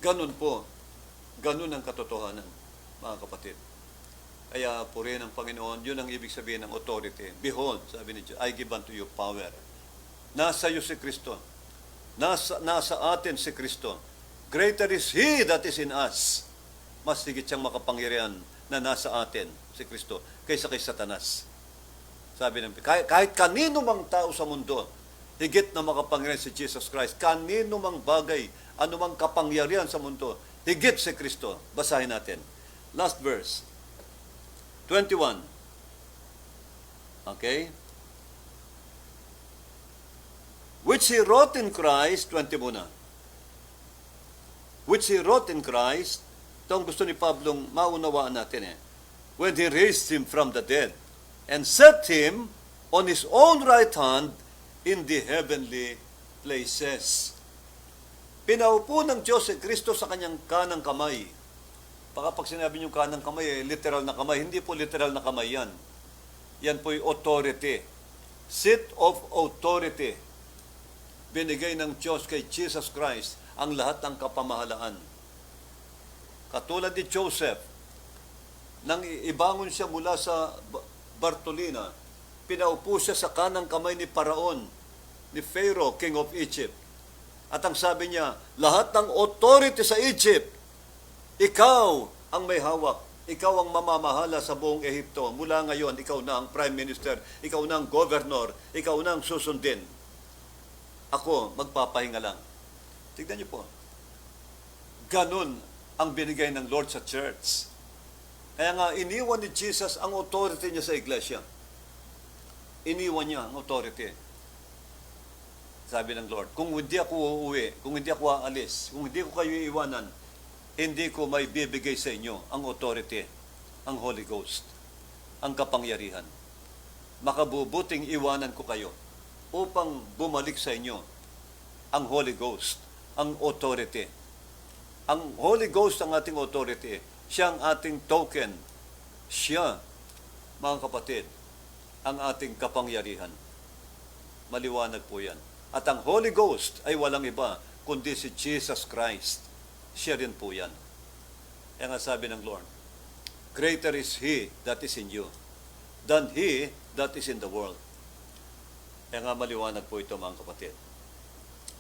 Ganun po. Ganun ang katotohanan, mga kapatid. Kaya purihin ang Panginoon, yun ang ibig sabihin ng authority. Behold, sabi ni Diyos, I give unto you power. Nasa iyo si Kristo. Nasa atin si Kristo. Greater is He that is in us. Mas higit siyang makapangyarihan na nasa atin, si Kristo, kaysa kay Satanas. Sabi ng kahit kanino mang tao sa mundo, higit na makapangyarihan si Jesus Christ. Kanino mang bagay, anumang kapangyarihan sa mundo, higit si Kristo. Basahin natin. Last verse. 21. Okay? Which He wrought in Christ, 20 muna. Which He wrought in Christ, ito ang gusto ni Pablong maunawaan natin when He raised Him from the dead and set Him on His own right hand in the heavenly places. Pinaupo ng Diyos si Kristo sa kanyang kanang kamay. Baka pag sinabi niyong kanang kamay, literal na kamay. Hindi po literal na kamay yan. Yan po yung authority. Seat of authority. Binigay ng Diyos kay Jesus Christ ang lahat ng kapamahalaan. Katulad ni Joseph, nang ibangon siya mula sa Bartolina, pinaupo siya sa kanang kamay ni Paraon, ni Pharaoh, king of Egypt. At ang sabi niya, lahat ng authority sa Egypt, ikaw ang may hawak. Ikaw ang mamamahala sa buong Ehipto. Mula ngayon, ikaw na ang prime minister, ikaw na ang governor, ikaw na ang susundin. Ako, magpapahinga lang. Tignan niyo po. Ganun ang binigay ng Lord sa church. Kaya nga, iniwan ni Jesus ang authority niya sa iglesia. Iniwan niya ang authority. Sabi ng Lord, kung hindi ako uuwi, kung hindi ako aalis, kung hindi ko kayo iiwanan, hindi ko may bibigay sa inyo ang authority, ang Holy Ghost, ang kapangyarihan. Makabubuting iwanan ko kayo upang bumalik sa inyo ang Holy Ghost, ang authority. Ang Holy Ghost ang ating authority. Siya ang ating token. Siya, mga kapatid, ang ating kapangyarihan. Maliwanag po yan. At ang Holy Ghost ay walang iba kundi si Jesus Christ. Siya rin po yan. Kaya nga sabi ng Lord, greater is He that is in you than he that is in the world. Kaya nga maliwanag po ito, mga kapatid.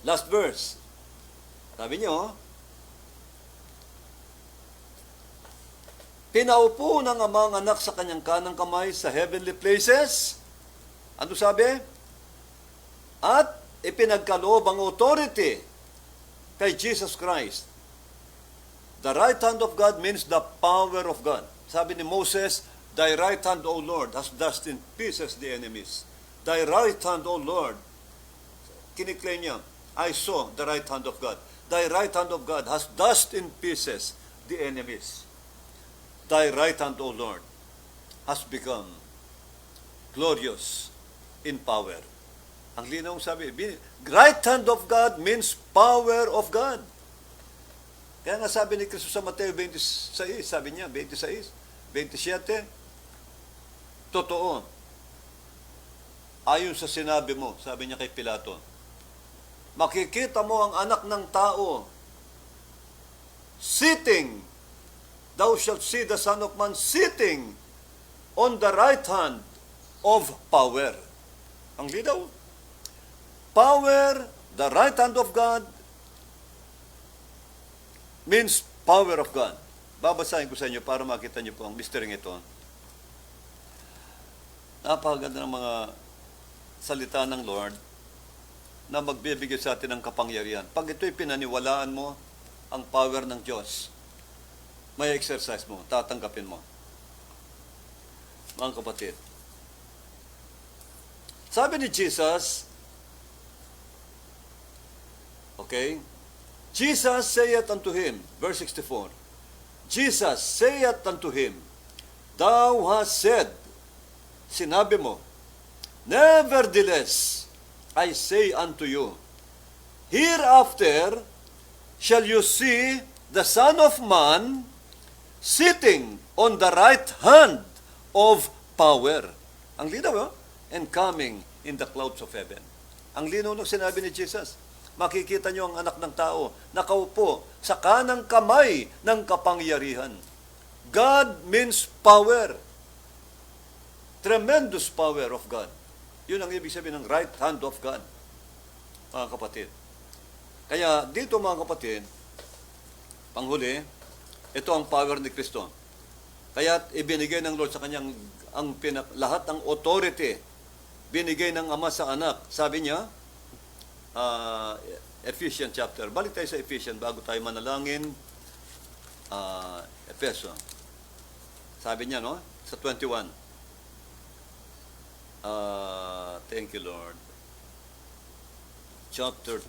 Last verse. Sabi niyo, pinaupo ng Amang Anak sa kanyang kanang kamay sa heavenly places. Ano sabi? At ipinagkaloob ang authority kay Jesus Christ. The right hand of God means the power of God. Sabi ni Moses, Thy right hand, O Lord, has dashed in pieces the enemies. Thy right hand, O Lord, kiniklaim niya, I saw the right hand of God. Thy right hand of God has dashed in pieces the enemies. Thy right hand, O Lord, has become glorious in power. Ang linaw sabi, right hand of God means power of God. Kaya nga sabi ni Kristo sa Mateo 26, sabi niya, 26, 27, totoo. Ayon sa sinabi mo, sabi niya kay Pilato, makikita mo ang anak ng tao sitting. Thou shalt see the Son of Man sitting on the right hand of power. Ang linaw. Power, the right hand of God, means power of God. Babasahin ko sa inyo para makita niyo po ang mystery ito. Napakaganda ng mga salita ng Lord na magbibigay sa atin ng kapangyarihan. Pag ito'y pinaniwalaan mo, ang power ng Diyos, may exercise mo, tatanggapin mo. Mga kapatid. Sabi ni Jesus, okay, Jesus saith unto him, verse 64, Jesus saith unto him, Thou hast said, sinabi mo, Nevertheless, I say unto you, hereafter shall you see the Son of Man sitting on the right hand of power. Ang linaw, and coming in the clouds of heaven. Ang linaw ng sinabi ni Jesus. Makikita nyo ang anak ng tao nakaupo sa kanang kamay ng kapangyarihan. God means power. Tremendous power of God. Yun ang ibig sabihin ng right hand of God, mga kapatid. Kaya dito, mga kapatid, panghuli, ito ang power ni Kristo. Kaya ibinigay ng Lord sa kanyang lahat ng authority, binigay ng Ama sa anak. Sabi niya, Ephesians chapter. Balik tayo sa Ephesians bago tayo manalangin. Efeso. Sabi niya, no? Sa 21. Thank you, Lord. Chapter.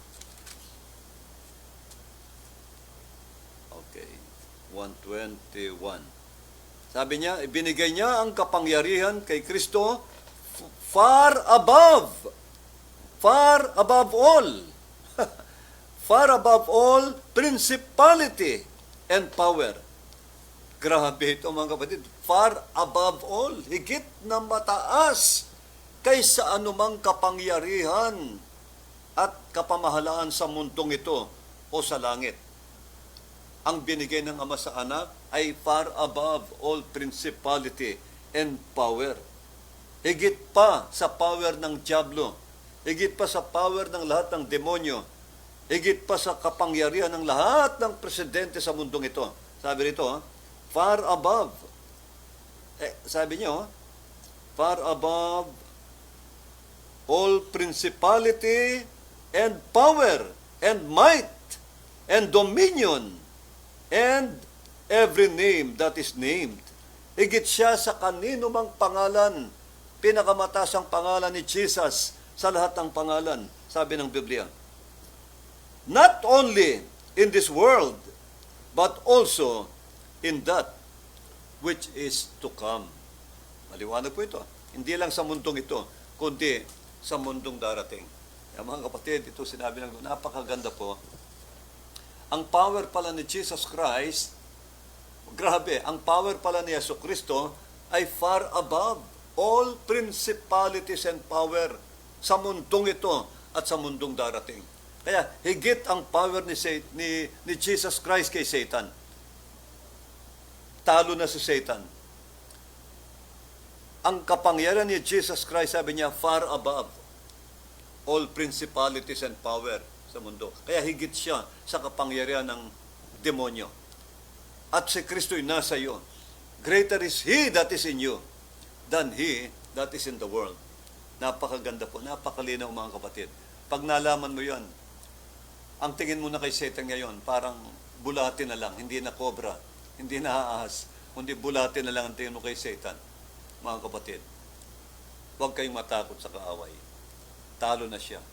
Okay. 121. Sabi niya, ibinigay niya ang kapangyarihan kay Kristo far above all, far above all principality and power. Grabe ito, mga kapatid. Far above all, higit na mataas kaysa anumang kapangyarihan at kapamahalaan sa mundong ito o sa langit. Ang binigay ng Ama sa anak ay far above all principality and power. Higit pa sa power ng diablo, higit pa sa power ng lahat ng demonyo, higit pa sa kapangyarihan ng lahat ng presidente sa mundong ito. Sabi rito, far above. Sabi niyo, far above all principality and power and might and dominion and every name that is named. Higit siya sa kanino mang pangalan, pinakamatasang pangalan ni Jesus sa lahat ng pangalan, sabi ng Biblia. Not only in this world, but also in that which is to come. Maliwanag po ito. Hindi lang sa mundong ito, kundi sa mundong darating. Kaya mga kapatid, ito sinabi ng napakaganda po. Ang power pala ni Jesus Christ, grabe, ang power pala ni Yesu Kristo ay far above all principalities and power sa mundong ito at sa mundong darating. Kaya higit ang power ni Jesus Christ kay Satan. Talo na si Satan. Ang kapangyarihan ni Jesus Christ, sabi niya, far above all principalities and power sa mundo. Kaya higit siya sa kapangyarihan ng demonyo. At si Kristo'y nasa iyo. Greater is He that is in you than he that is in the world. Napakaganda po, napakalinaw mga kapatid. Pag nalaman mo yan, ang tingin mo na kay Satan ngayon, parang bulati na lang, hindi na cobra, hindi na haahas, kundi bulati na lang ang tingin mo kay Satan. Mga kapatid, huwag kayong matakot sa kaaway. Talo na siya.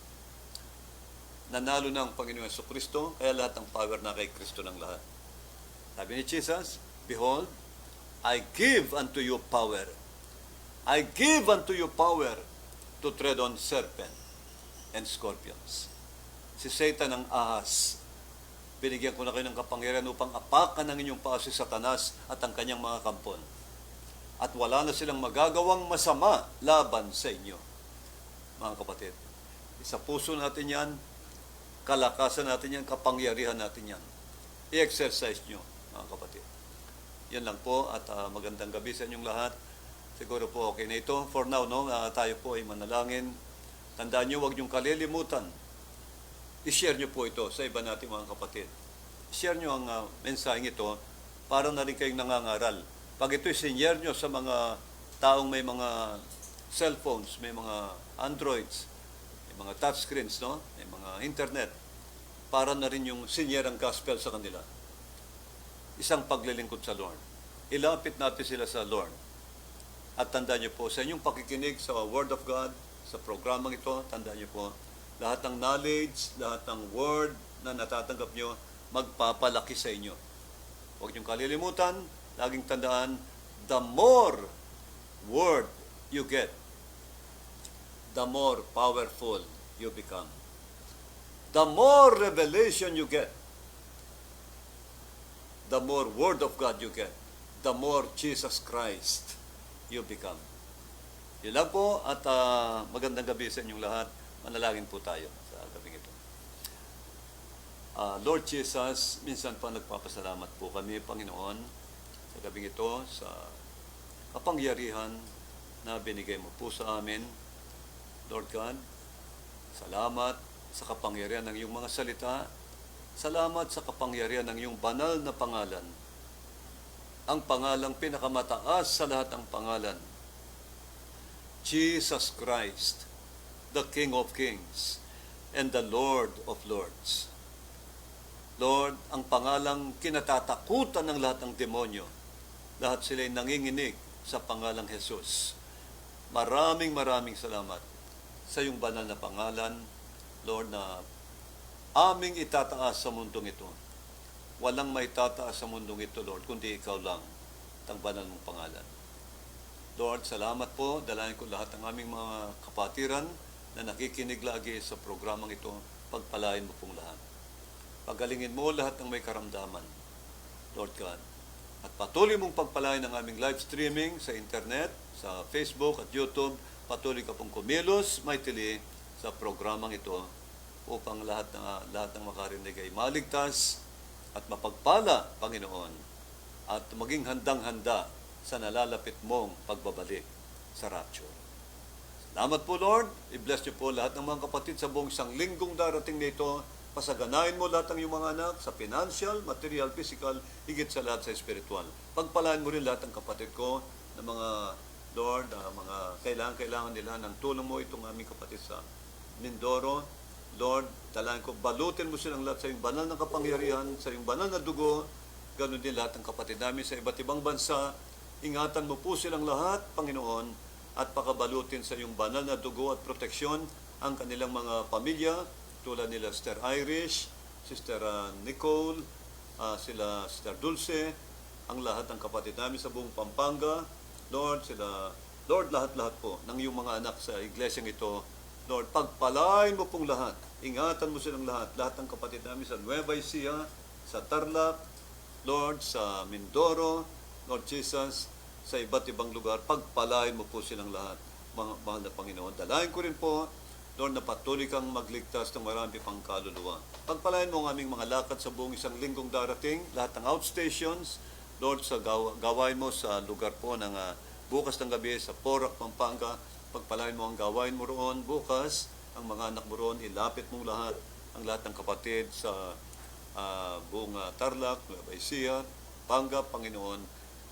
Nanalo na ang Panginoon Jesucristo, kaya lahat ng power na kay Kristo ng lahat. Sabi ni Jesus, Behold, I give unto you power. I give unto you power to tread on serpent and scorpions. Si Satan ang ahas. Binigyan ko na kayo ng kapangyarihan upang apakan ng inyong paa si Satanas at ang kanyang mga kampon. At wala na silang magagawang masama laban sa inyo. Mga kapatid, sa puso natin yan, kalakasan natin yan, kapangyarihan natin yan. I-exercise nyo, mga kapatid. Yan lang po at magandang gabi sa inyong lahat. Siguro po okay na ito. For now, tayo po ay manalangin. Tandaan nyo, huwag niyong kalilimutan. I-share nyo po ito sa iba nating mga kapatid. Share nyo ang mensaheng ito para na rin kayong nangangaral. Pag ito'y sinyer nyo sa mga taong may mga cellphones, may mga Androids, may mga touchscreens, may mga internet, para na rin yung sinyer ang gospel sa kanila. Isang paglilingkod sa Lord. Ilapit natin sila sa Lord. At tandaan niyo po, sa inyong pakikinig sa Word of God, sa programang ito, tandaan niyo po, lahat ng knowledge, lahat ng word, na natatanggap nyo, magpapalaki sa inyo. Huwag niyong kalilimutan, laging tandaan, the more word you get, the more powerful you become. The more revelation you get, the more Word of God you get, the more Jesus Christ you become. Yun lang po at magandang gabi sa inyong lahat. Manalangin po tayo sa gabing ito. Lord Jesus, minsan pa nagpapasalamat po kami, Panginoon, sa gabing ito, sa kapangyarihan na binigay mo po sa amin. Lord God, salamat sa kapangyarihan ng iyong mga salita. Salamat sa kapangyarihan ng iyong banal na pangalan. Ang pangalang pinakamataas sa lahat ng pangalan. Jesus Christ, the King of Kings and the Lord of Lords. Lord, ang pangalang kinatatakutan ng lahat ng demonyo. Lahat sila'y nanginginig sa pangalang Jesus. Maraming salamat sa iyong banal na pangalan, Lord, na aming itataas sa mundong ito. Walang may tataas sa mundong ito, Lord, kundi ikaw lang, ang banal mong pangalan. Lord, salamat po. Dalayan ko lahat ng aming mga kapatiran na nakikinig lagi sa programang ito. Pagpalain mo pong lahat. Pagalingin mo lahat ng may karamdaman, Lord God. At patuloy mong pagpalain ang aming live streaming sa internet, sa Facebook at YouTube. Patuloy ka pong kumilos, mightily, sa programang ito upang lahat ng makarinig ay maligtas at mapagpala, Panginoon, at maging handang-handa sa nalalapit mong pagbabalik sa rapture. Salamat po, Lord. I-bless niyo po lahat ng mga kapatid sa buong isang linggong darating nito. Pasaganahin mo lahat ng iyong mga anak sa financial, material, physical, higit sa lahat sa spiritual. Pagpalain mo rin lahat ng kapatid ko na mga, Lord, mga kailangan nila ng tulong mo itong aming kapatid sa Mindoro. Lord, dalayan ko, balutin mo silang lahat sa iyong banal na kapangyarihan, sa iyong banal na dugo. Ganun din lahat ng kapatid namin sa iba't ibang bansa. Ingatan mo po silang lahat, Panginoon, at pakabalutin sa iyong banal na dugo at proteksyon ang kanilang mga pamilya, tulad nila Sister Irish, Sister Nicole, sila Sister Dulce, ang lahat ng kapatid namin sa buong Pampanga. Lord, lahat-lahat po ng iyong mga anak sa iglesyang ito. Lord, pagpalain mo pong lahat. Ingatan mo silang lahat. Lahat ng kapatid namin sa Nueva Ecija, sa Tarlac, Lord, sa Mindoro, Lord Jesus, sa iba't ibang lugar. Pagpalain mo po silang lahat, mga mahal na Panginoon. Dalayan ko rin po, Lord, na patuloy kang magligtas ng marami pang kaluluwa. Pagpalain mo ang aming mga lakad sa buong isang linggong darating, lahat ng outstations, Lord, sa gawain mo sa lugar po ng bukas ng gabi sa Porac, Pampanga. Pagpalain mo ang gawain mo roon bukas, ang mga anak mo roon, ilapit mong lahat, ang lahat ng kapatid sa buong Tarlac, Nueva Ecija, Panga, Panginoon.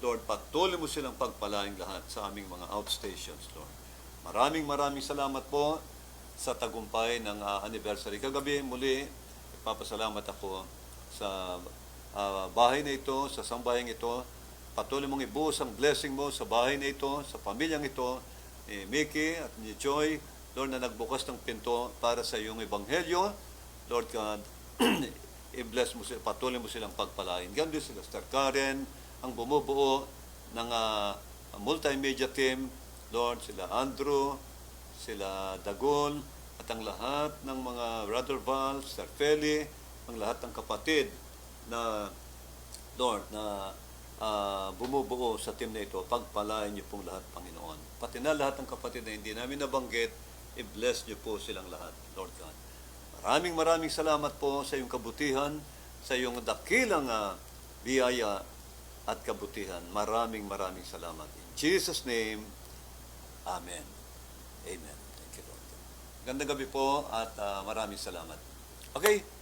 Lord, patuloy mo silang pagpalain lahat sa aming mga outstations, Lord. Maraming salamat po sa tagumpay ng anniversary. Kagabi, muli, ipapasalamat ako sa bahay na ito, sa sambayang ito. Patuloy mong ibuhos ang blessing mo sa bahay na ito, sa pamilyang ito, ni Mickey at ni Joy, Lord, na nagbukas ng pinto para sa iyong ebanghelyo. Lord God, i-bless mo sila, patuloy mo silang pagpalain. Ganun din sila, Sister Karen, ang bumubuo ng multimedia team, Lord, sila Andrew, sila Dagol, at ang lahat ng mga Brother Val, Sister Feli, ang lahat ng kapatid na, Lord, na bumubuo sa team na ito, pagpalain niyo pong lahat, Panginoon. Pati na lahat ng kapatid na hindi namin nabanggit, i-bless niyo po silang lahat, Lord God. Maraming salamat po sa iyong kabutihan, sa iyong dakilang biyaya at kabutihan. Maraming salamat. In Jesus' name, Amen. Amen. Thank you, Lord. Gandang gabi po at maraming salamat. Okay.